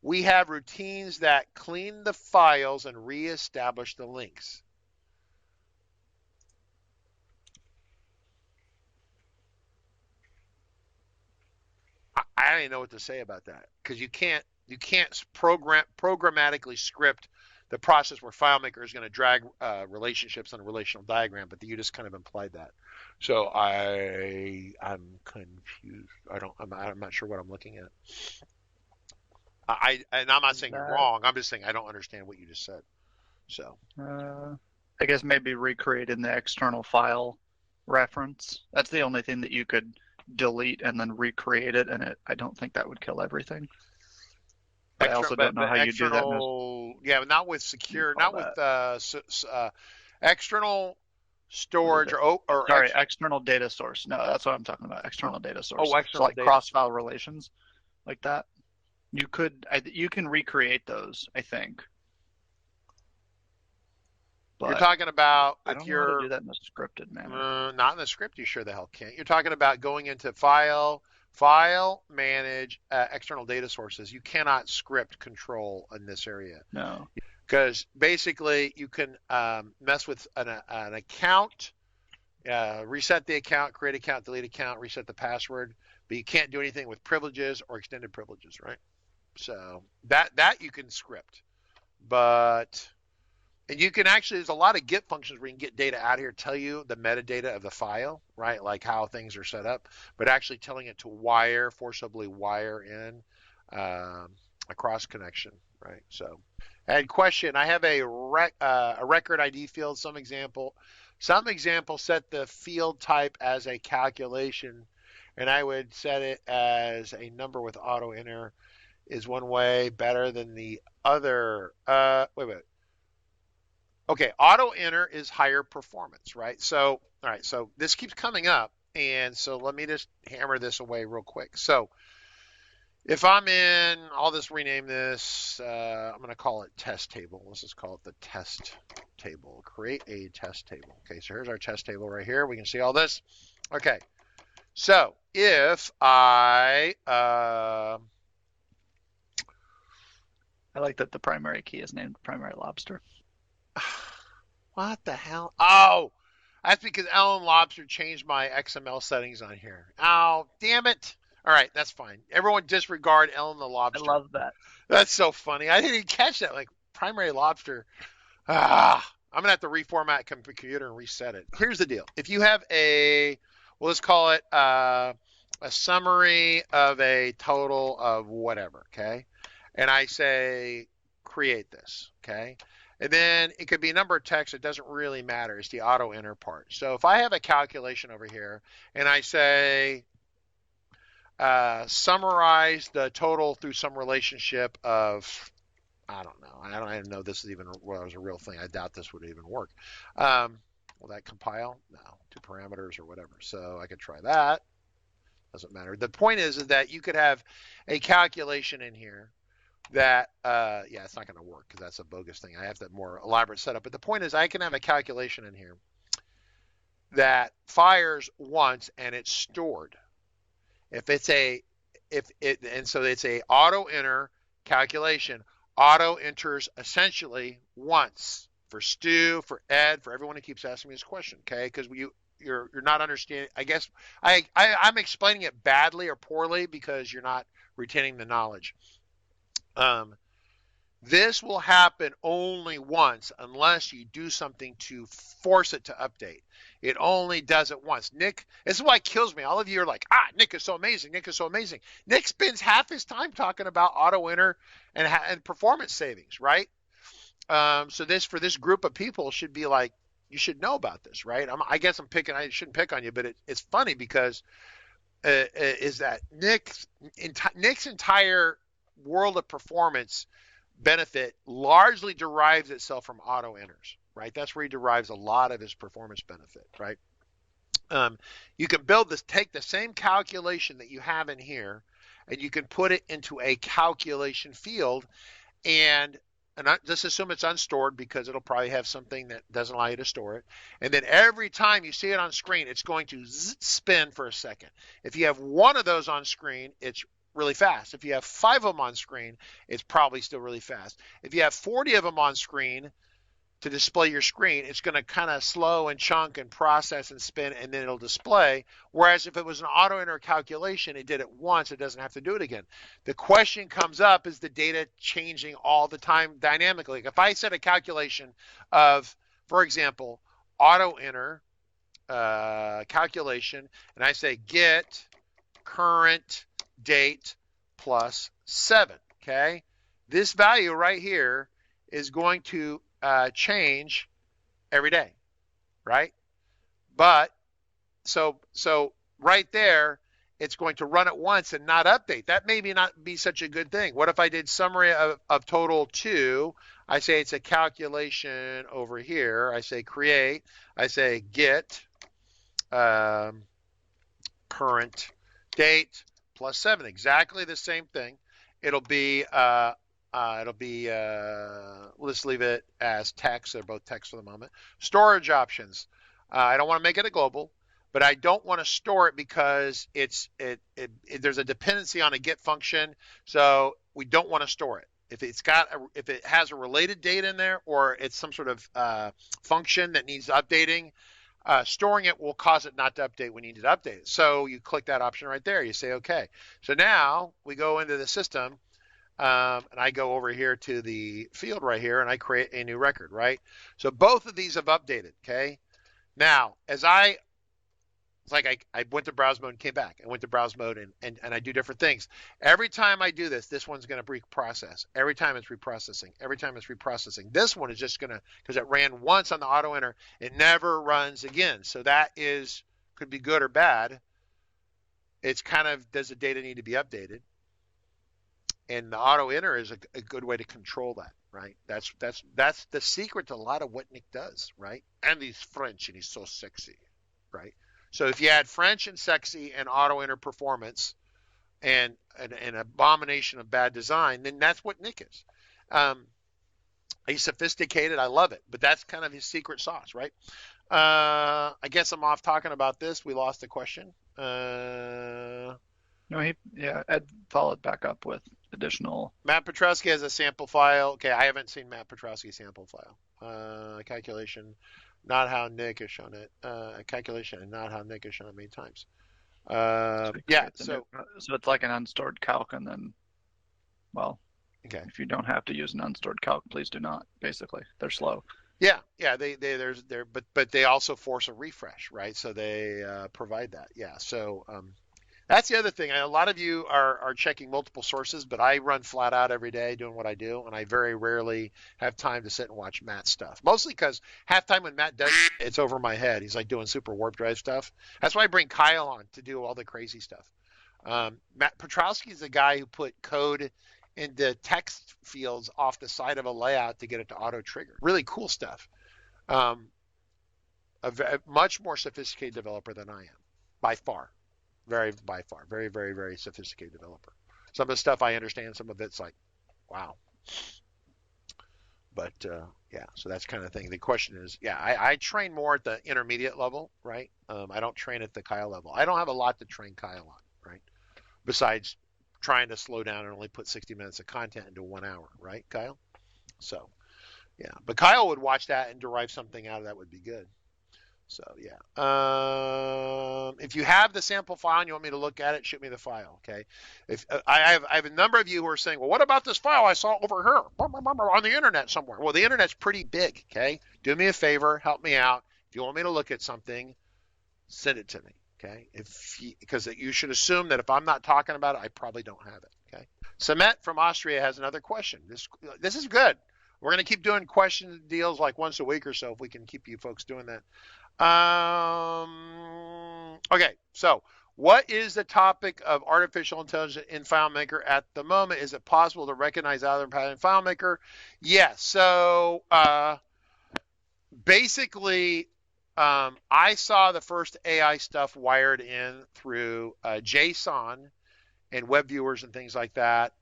We have routines that clean the files and reestablish the links. I don't even know what to say about that, because you can't programmatically script the process where FileMaker is going to drag relationships on a relational diagram, but you just kind of implied that. So I'm confused. I'm not sure what I'm looking at. And I'm not saying you're wrong. I'm just saying I don't understand what you just said. So I guess maybe recreating the external file reference. That's the only thing that you could delete and then recreate it, and I don't think that would kill everything. But I also don't know how you do that. Yeah, not with secure, not with external storage or external data source. No, that's what I'm talking about. External data source. Oh, external so like cross-file relations, like that. You can recreate those, I think. But you're talking about I don't know how to do that in a scripted manner. Not in the script, you sure the hell can't. You're talking about going into file, manage, external data sources. You cannot script control in this area. No. Because basically you can mess with an account, reset the account, create account, delete account, reset the password, but you can't do anything with privileges or extended privileges, right? So that you can script. And you can actually, there's a lot of get functions where you can get data out here, tell you the metadata of the file, right? Like how things are set up, but actually telling it to forcibly wire in a cross connection, right? So, and question, I have a record ID field, some example set the field type as a calculation, and I would set it as a number with auto enter is one way better than the other. Wait. Okay, auto enter is higher performance, right? So, all right, so this keeps coming up, and so let me just hammer this away real quick. So, if I'm in, I'll just rename this, I'm going to call it test table. Let's just call it the test table. Create a test table. Okay, so here's our test table right here. We can see all this. Okay, so if I like that the primary key is named primary lobster. What the hell? Oh, that's because Ellen Lobster changed my XML settings on here. Oh, damn it. All right, that's fine. Everyone disregard Ellen the Lobster. I love that. That's so funny. I didn't even catch that. Like, primary lobster. I'm going to have to reformat computer and reset it. Here's the deal. If you have let's call it a summary of a total of whatever, okay? And I say, create this, okay? And then it could be a number of text. It doesn't really matter. It's the auto enter part. So if I have a calculation over here and I say summarize the total through some relationship of, I don't know. I don't even know if this is even was a real thing. I doubt this would even work. Will that compile? No, 2 parameters or whatever. So I could try that. Doesn't matter. The point is that you could have a calculation in here that, it's not going to work because that's a bogus thing. I have that more elaborate setup. But the point is I can have a calculation in here that fires once and it's stored. It's a auto enter calculation. Auto enters essentially once for Stu, for Ed, for everyone who keeps asking me this question, okay? Because you're not understanding. I guess I'm explaining it badly or poorly because you're not retaining the knowledge. This will happen only once unless you do something to force it to update. It only does it once. Nick, this is why it kills me. All of you are like, Nick is so amazing. Nick is so amazing. Nick spends half his time talking about auto enter and performance savings, right? So for this group of people should be like, you should know about this, right? I guess I shouldn't pick on you, but it's funny because is that Nick's entire world of performance benefit largely derives itself from auto enters, right? That's where he derives a lot of his performance benefit, right? You can take the same calculation that you have in here and you can put it into a calculation field and just assume it's unstored because it'll probably have something that doesn't allow you to store it. And then every time you see it on screen, it's going to spin for a second. If you have one of those on screen, it's really fast. If you have 5 of them on screen, it's probably still really fast. If you have 40 of them on screen to display your screen, it's going to kind of slow and chunk and process and spin, and then it'll display. Whereas if it was an auto enter calculation, it did it once, it doesn't have to do it again. The question comes up, is the data changing all the time dynamically? If I set a calculation of, for example, auto enter calculation, and I say get current date plus 7, okay? This value right here is going to change every day, right? But so right there, it's going to run it once and not update. That may not be such a good thing. What if I did summary of total 2? I say it's a calculation over here. I say create. I say get current date plus 7. Exactly the same thing. It'll be let's leave it as text. They're both text for the moment. Storage options. I don't want to make it a global, but I don't want to store it because there's a dependency on a get function, so we don't want to store it. If it has a related date in there, or it's some sort of function that needs updating, storing it will cause it not to update when you need to update it. So you click that option right there. You say okay. So now we go into the system. And I go over here to the field right here, and I create a new record, right? So both of these have updated, okay? Now, I went to browse mode and came back. I went to browse mode and I do different things. Every time I do this one's going to reprocess. Every time it's reprocessing. Every time it's reprocessing. This one is just going to, because it ran once on the auto enter, it never runs again. So that could be good or bad. It's kind of, does the data need to be updated? And the auto enter is a good way to control that, right? That's the secret to a lot of what Nick does, right? And he's French and he's so sexy, right? So if you add French and sexy and auto enter performance and an abomination of bad design, then that's what Nick is. He's sophisticated. I love it, but that's kind of his secret sauce, right? I guess I'm off talking about this. We lost the question. No, Ed followed back up with additional. Matt Petrowski has a sample file. Okay, I haven't seen Matt Petrowski's sample file. Calculation, not how Nick has shown it. Calculation and not how Nick has shown it many times. So it's like an unstored calc, and then, well, okay. If you don't have to use an unstored calc, please do not. Basically, they're slow. Yeah. But they also force a refresh, right? So they provide that. Yeah. So that's the other thing. A lot of you are checking multiple sources, but I run flat out every day doing what I do, and I very rarely have time to sit and watch Matt's stuff. Mostly because half time when Matt does it, it's over my head. He's like doing super warp drive stuff. That's why I bring Kyle on to do all the crazy stuff. Matt Petrowski is the guy who put code into text fields off the side of a layout to get it to auto trigger. Really cool stuff. A much more sophisticated developer than I am, by far. Very, very, very sophisticated developer. Some of the stuff I understand, some of it's like, wow. But yeah, so that's kind of thing. The question is, yeah, I train more at the intermediate level, right? I don't train at the Kyle level. I don't have a lot to train Kyle on, right? Besides trying to slow down and only put 60 minutes of content into 1 hour, right, Kyle? So, yeah. But Kyle would watch that and derive something out of that would be good. So, yeah. If you have the sample file and you want me to look at it, shoot me the file, okay? If I have a number of you who are saying, well, what about this file I saw over here on the internet somewhere? Well, the internet's pretty big, okay? Do me a favor, help me out. If you want me to look at something, send it to me, okay? Because you should assume that if I'm not talking about it, I probably don't have it, okay? Samet from Austria has another question. This is good. We're going to keep doing question deals like once a week or so if we can keep you folks doing that. Okay, so what is the topic of artificial intelligence in FileMaker at the moment? Is it possible to recognize other pattern in FileMaker? Yes. So basically, I saw the first AI stuff wired in through JSON and web viewers and things like that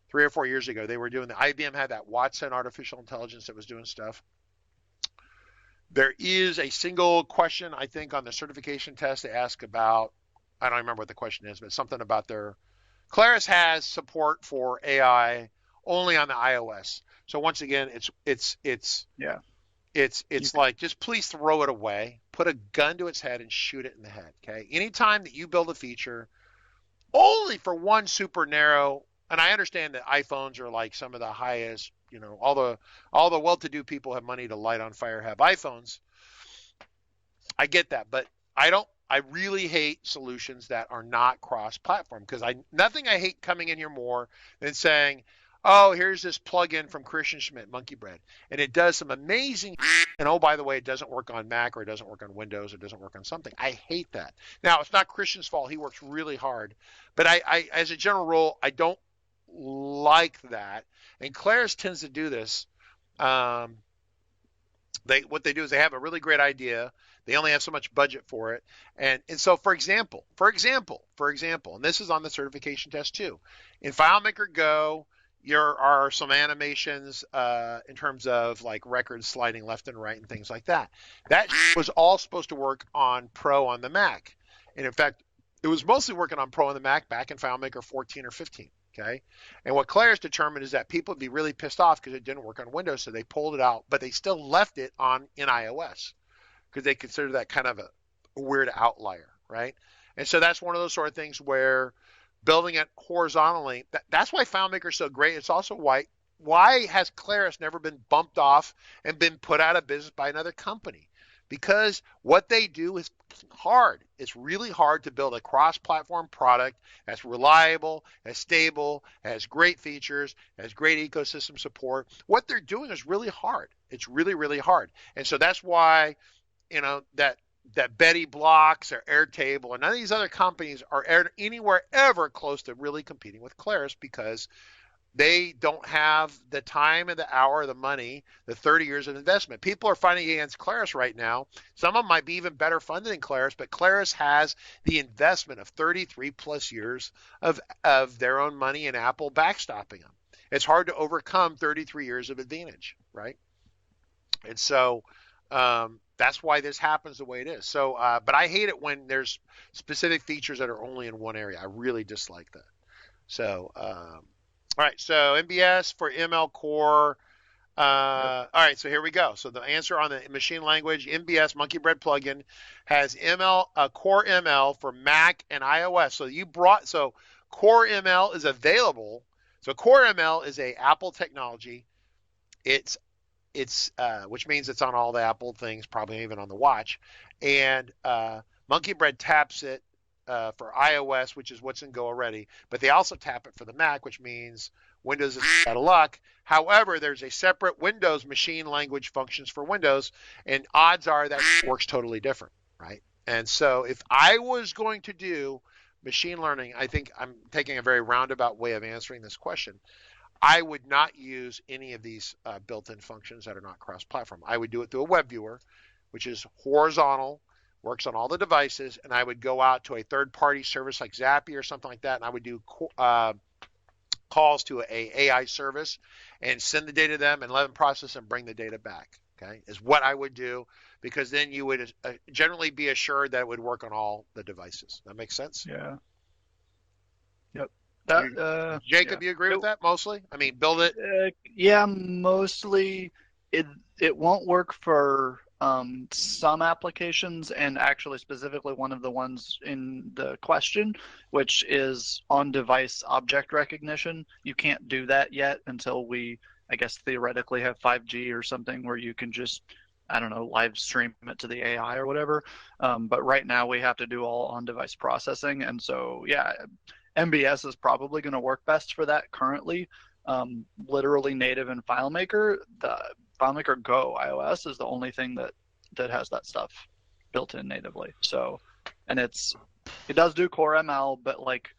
3 or 4 years ago. They were doing IBM had that Watson artificial intelligence that was doing stuff. There is a single question, I think, on the certification test they ask about, I don't remember what the question is, but something about their Claris has support for AI only on the iOS. So once again, it's like, just please throw it away, put a gun to its head and shoot it in the head. Okay. Anytime that you build a feature only for one super narrow, and I understand that iPhones are like some of the highest, all the well-to-do people have money to light on fire have iPhones. I get that, but I really hate solutions that are not cross-platform, because nothing I hate coming in here more than saying, oh, here's this plugin from Christian Schmidt, Monkey Bread, and it does some amazing, and oh, by the way, it doesn't work on Mac, or it doesn't work on Windows, or it doesn't work on something. I hate that. Now, it's not Christian's fault. He works really hard, but I as a general rule, I don't like that. And Claris tends to do this. What they do is they have a really great idea. They only have so much budget for it. And so, for example, and this is on the certification test too. In FileMaker Go, there are some animations in terms of like records sliding left and right and things like that. That was all supposed to work on Pro on the Mac. And in fact, it was mostly working on Pro on the Mac back in FileMaker 14 or 15. Okay. And what Claris determined is that people would be really pissed off because it didn't work on Windows. So they pulled it out, but they still left it in iOS because they consider that kind of a weird outlier. Right. And so that's one of those sort of things where building it horizontally, that's why FileMaker is so great. It's also why has Claris never been bumped off and been put out of business by another company? Because what they do is hard. It's really hard to build a cross-platform product that's reliable, that's stable, has great features, has great ecosystem support. What they're doing is really hard. It's really, really hard. And so that's why, that Betty Blocks or Airtable or none of these other companies are anywhere ever close to really competing with Claris, because they don't have the time and the hour, the money, the 30 years of investment. People are fighting against Claris right now. Some of them might be even better funded than Claris, but Claris has the investment of 33 plus years of their own money and Apple backstopping them. It's hard to overcome 33 years of advantage, right? And so that's why this happens the way it is. So, but I hate it when there's specific features that are only in one area. I really dislike that. So, all right, so MBS for ML Core. All right, so here we go. So the answer on the machine language, MBS Monkey Bread plugin has Core ML for Mac and iOS. So Core ML is available. So Core ML is a Apple technology. It's which means it's on all the Apple things, probably even on the watch. And Monkey Bread taps it for iOS, which is what's in Go already, but they also tap it for the Mac, which means Windows is out of luck. However, there's a separate Windows machine language functions for Windows, and odds are that works totally different, right? And so if I was going to do machine learning, I think I'm taking a very roundabout way of answering this question. I would not use any of these built-in functions that are not cross-platform. I would do it through a web viewer, which is horizontal, works on all the devices, and I would go out to a third-party service like Zapier or something like that, and I would do calls to a AI service and send the data to them and let them process and bring the data back, okay, is what I would do, because then you would generally be assured that it would work on all the devices. That makes sense? Yeah. Yep. Jacob, you agree with that mostly? I mean, build it. Yeah, mostly. It won't work for some applications, and actually specifically one of the ones in the question, which is on-device object recognition. You can't do that yet until we, I guess, theoretically have 5G or something where you can just, I don't know, live stream it to the AI or whatever. But right now we have to do all on-device processing, and so yeah, MBS is probably going to work best for that currently. Literally native in FileMaker. The FileMaker Go iOS is the only thing that has that stuff built in natively. So, and it does do Core ML, but like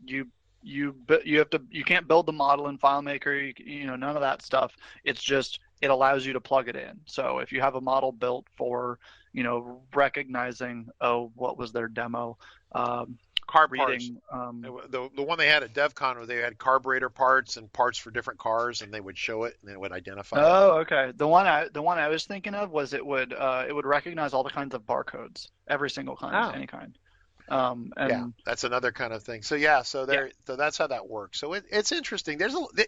you can't build the model in FileMaker. None of that stuff. It's just it allows you to plug it in. So if you have a model built for recognizing, what was their demo? Car reading, parts. The one they had at DevCon where they had carburetor parts and parts for different cars, and they would show it and it would identify. Oh, okay. The one I was thinking of was it would recognize all the kinds of barcodes, every single kind, any kind. And that's another kind of thing. So so that's how that works. So it's interesting.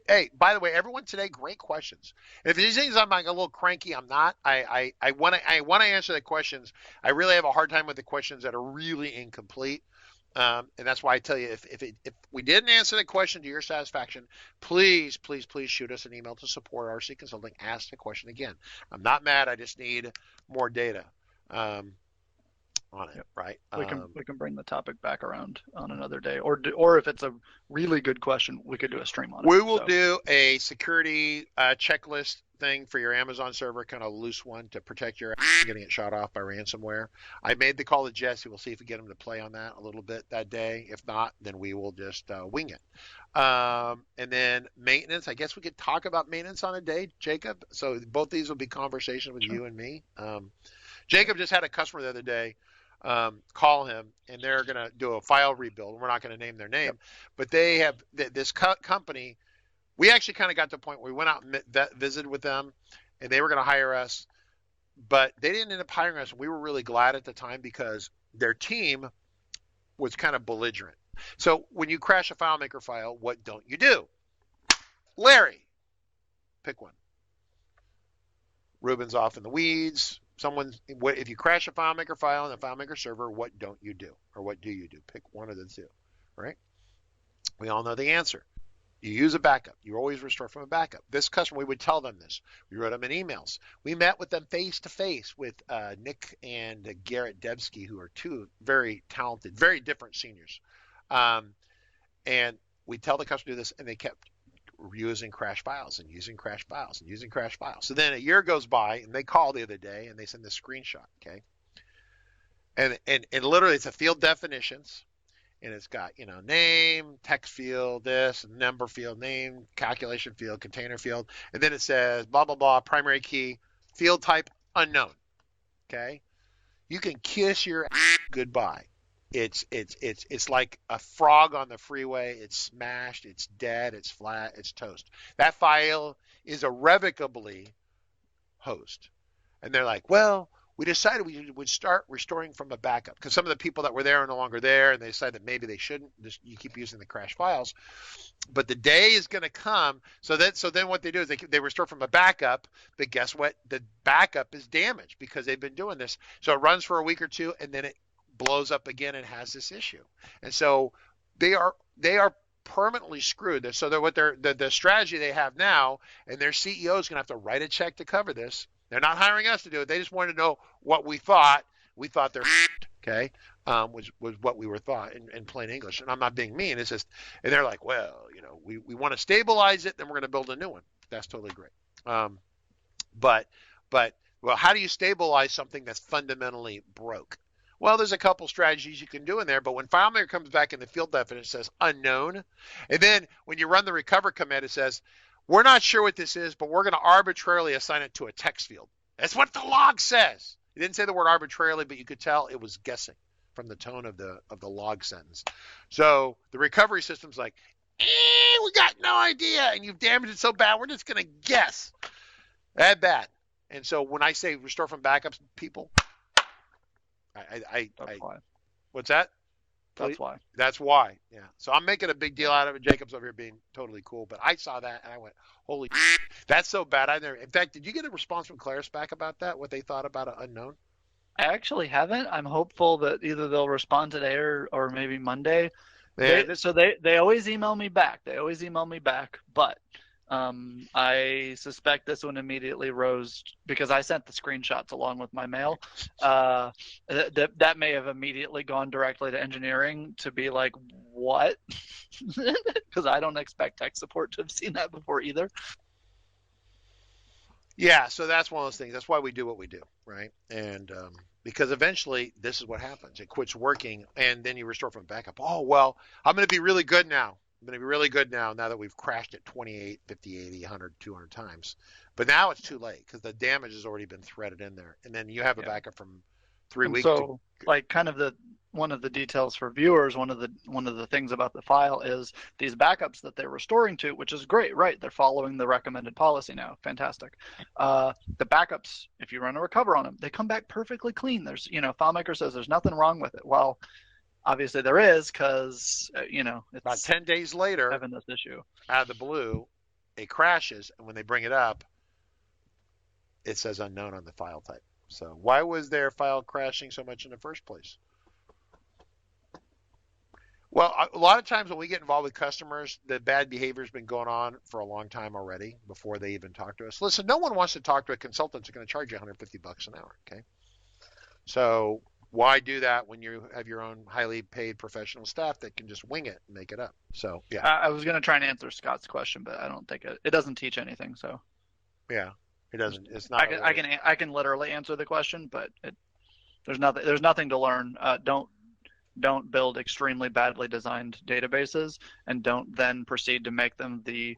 Hey, by the way, everyone today, great questions. If these things I'm like a little cranky, I'm not. I want to answer the questions. I really have a hard time with the questions that are really incomplete. And that's why I tell you, if we didn't answer the question to your satisfaction, please shoot us an email to support RC Consulting. Ask the question again. I'm not mad. I just need more data. On it, right? We can bring the topic back around on another day, or if it's a really good question, we could do a stream on it. We will do a security checklist thing for your Amazon server, kind of loose one to protect your getting it shot off by ransomware. I made the call to Jesse. We'll see if we get him to play on that a little bit that day. If not, then we will just wing it. And then maintenance. I guess we could talk about maintenance on a day, Jacob. So both these will be conversations with you and me. Jacob just had a customer the other day. Call him, and they're going to do a file rebuild. We're not going to name their name, but they have this company. We actually kind of got to the point where we went out and visited with them, and they were going to hire us, but they didn't end up hiring us. We were really glad at the time because their team was kind of belligerent. So when you crash a FileMaker file, what don't you do? Larry, pick one. Ruben's off in the weeds. If you crash a FileMaker file in a FileMaker server, what don't you do? Or what do you do? Pick one of the two, right? We all know the answer. You use a backup. You always restore from a backup. This customer, we would tell them this. We wrote them in emails. We met with them face-to-face with Nick and Garrett Debsky, who are two very talented, very different seniors. And we tell the customer to do this, and they kept using crash files and using crash files and using crash files. So then a year goes by, and they call the other day, and they send this screenshot, okay? And literally it's a field definitions, and it's got, name, text field, this, number field, name, calculation field, container field, and then it says blah, blah, blah, primary key, field type unknown, okay? You can kiss your goodbye. It's like a frog on the freeway. It's smashed, it's dead, it's flat, it's toast. That file is irrevocably host. And they're like, well, we decided we would start restoring from a backup because some of the people that were there are no longer there, and they decided that maybe they shouldn't. You keep using the crash files. But the day is going to come. So then what they do is they restore from a backup, but guess what? The backup is damaged because they've been doing this. So it runs for a week or two, and then it blows up again and has this issue. And so they are permanently screwed. So the strategy they have now, and their CEO is going to have to write a check to cover this. They're not hiring us to do it. They just wanted to know what we thought. We thought they're okay, was what we were thought in plain English. And I'm not being mean. It's just, and they're like, well, we want to stabilize it, then we're going to build a new one. That's totally great. But how do you stabilize something that's fundamentally broke? Well, there's a couple strategies you can do in there, but when FileMaker comes back in the field definition, it says unknown. And then when you run the recover command, it says, we're not sure what this is, but we're going to arbitrarily assign it to a text field. That's what the log says. It didn't say the word arbitrarily, but you could tell it was guessing from the tone of the log sentence. So the recovery system's like, we got no idea, and you've damaged it so bad, we're just going to guess. That bad. And so when I say restore from backups, people, why. What's that? That's why. Yeah. So I'm making a big deal out of it. Jacob's over here being totally cool, but I saw that and I went, holy, that's so bad. In fact, did you get a response from Claris back about that? What they thought about an unknown? I actually haven't. I'm hopeful that either they'll respond today or maybe Monday. They always email me back. But I suspect this one immediately rose because I sent the screenshots along with my mail. That may have immediately gone directly to engineering to be like, what? Because I don't expect tech support to have seen that before either. Yeah, so that's one of those things. That's why we do what we do, right? And because eventually this is what happens. It quits working, and then you restore from backup. Oh, well, I'm going to be really good now. Now that we've crashed it 28, 50, 80, 100, 200 times. But now it's too late because the damage has already been threaded in there. And then you have a backup from 3 weeks. So, kind of one of the details for viewers, one of the things about the file is these backups that they're restoring to, which is great, right? They're following the recommended policy now. Fantastic. The backups, if you run a recover on them, they come back perfectly clean. There's, FileMaker says there's nothing wrong with it. Well, obviously there is, because it's About 10 days later, having this issue out of the blue, it crashes, and when they bring it up, it says unknown on the file type. So why was their file crashing so much in the first place? Well, a lot of times when we get involved with customers, the bad behavior has been going on for a long time already before they even talk to us. Listen, no one wants to talk to a consultant that's going to charge you $150 an hour, okay? So why do that when you have your own highly paid professional staff that can just wing it and make it up? So, yeah. I was going to try and answer Scott's question, but I don't think it doesn't teach anything. So yeah, it doesn't. It's not. I can literally answer the question, but there's nothing to learn. Don't build extremely badly designed databases, and don't then proceed to make them the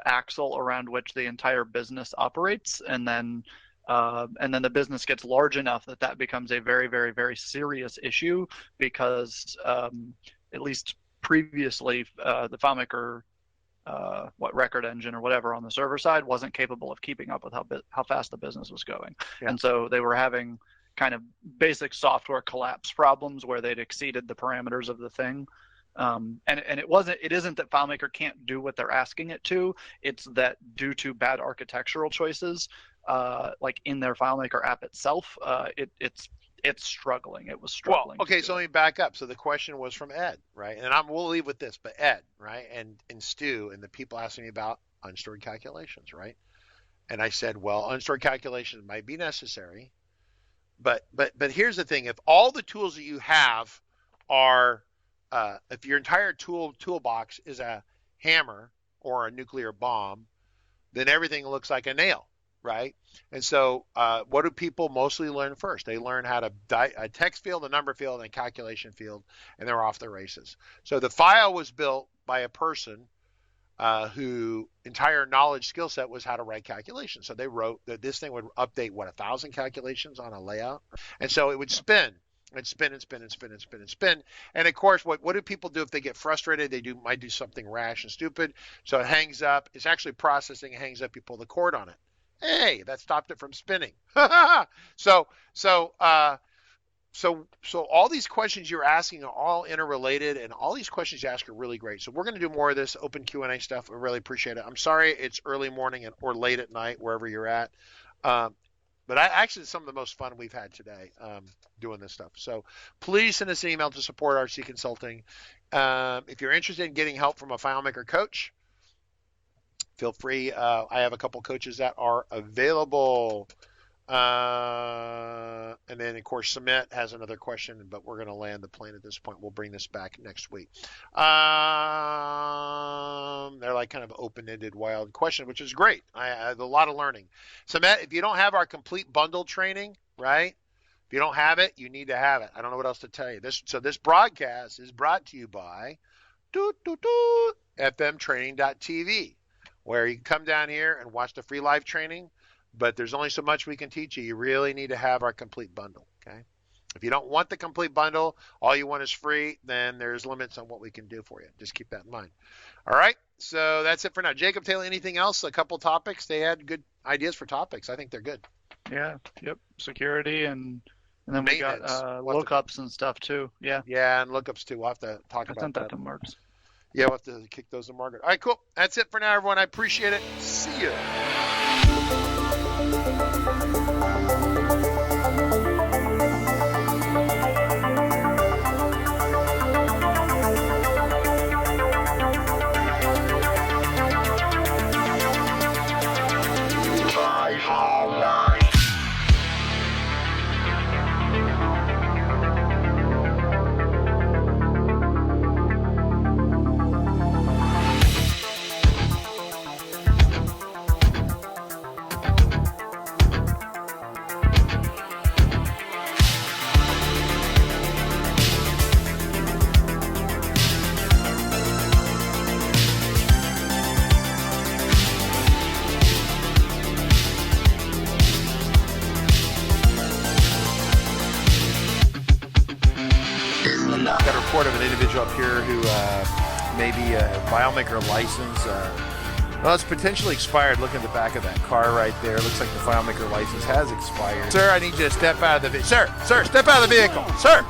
axle around which the entire business operates, and then the business gets large enough that becomes a very, very, very serious issue, because at least previously the FileMaker record engine or whatever on the server side wasn't capable of keeping up with how fast the business was going. Yeah. And so they were having kind of basic software collapse problems where they'd exceeded the parameters of the thing. And it isn't that FileMaker can't do what they're asking it to. It's that due to bad architectural choices, like in their FileMaker app itself, it's struggling. It was struggling. Well, okay, so let me back up. So the question was from Ed, right? And we'll leave with this, but Ed, right? And Stu and the people asking me about unstored calculations, right? And I said, well, unstored calculations might be necessary, but here's the thing: if all the tools that you have are, if your entire toolbox is a hammer or a nuclear bomb, then everything looks like a nail, right? And so what do people mostly learn first? They learn how to a text field, a number field, and a calculation field, and they're off the races. So the file was built by a person who entire knowledge skill set was how to write calculations. So they wrote that this thing would update 1,000 calculations on a layout, and so it would spin and spin and spin and spin and spin and spin. And of course, what do people do if they get frustrated? They might do something rash and stupid. So it hangs up. It's actually processing. It hangs up. You pull the cord on it. Hey, that stopped it from spinning. So all these questions you're asking are all interrelated, and all these questions you ask are really great. So we're going to do more of this open Q&A stuff. I really appreciate it. I'm sorry it's early morning or late at night, wherever you're at. But actually, it's some of the most fun we've had today doing this stuff. So please send us an email to support RC Consulting. If you're interested in getting help from a FileMaker coach, feel free. I have a couple coaches that are available. And then, of course, Sumit has another question, but we're going to land the plane at this point. We'll bring this back next week. They're like kind of open-ended, wild question, which is great. I have a lot of learning. Sumit, if you don't have our complete bundle training, right? If you don't have it, you need to have it. I don't know what else to tell you. This broadcast is brought to you by fmtraining.tv, where you can come down here and watch the free live training. But there's only so much we can teach you. You really need to have our complete bundle, okay? If you don't want the complete bundle, all you want is free, then there's limits on what we can do for you. Just keep that in mind. All right, so that's it for now. Jacob, Taylor, anything else? A couple topics? They had good ideas for topics. I think they're good. Yeah, yep, security, and then we got lookups and stuff too. Yeah. Yeah, and lookups too. We'll have to talk about that. I sent that to Mark's. Yeah, we'll have to kick those to Margaret. All right, cool. That's it for now, everyone. I appreciate it. See you. Of an individual up here who may be a FileMaker license. Well, it's potentially expired. Look at the back of that car right there. Looks like the FileMaker license has expired. Sir, I need you to step out of the vehicle. Sir, step out of the vehicle. Sir.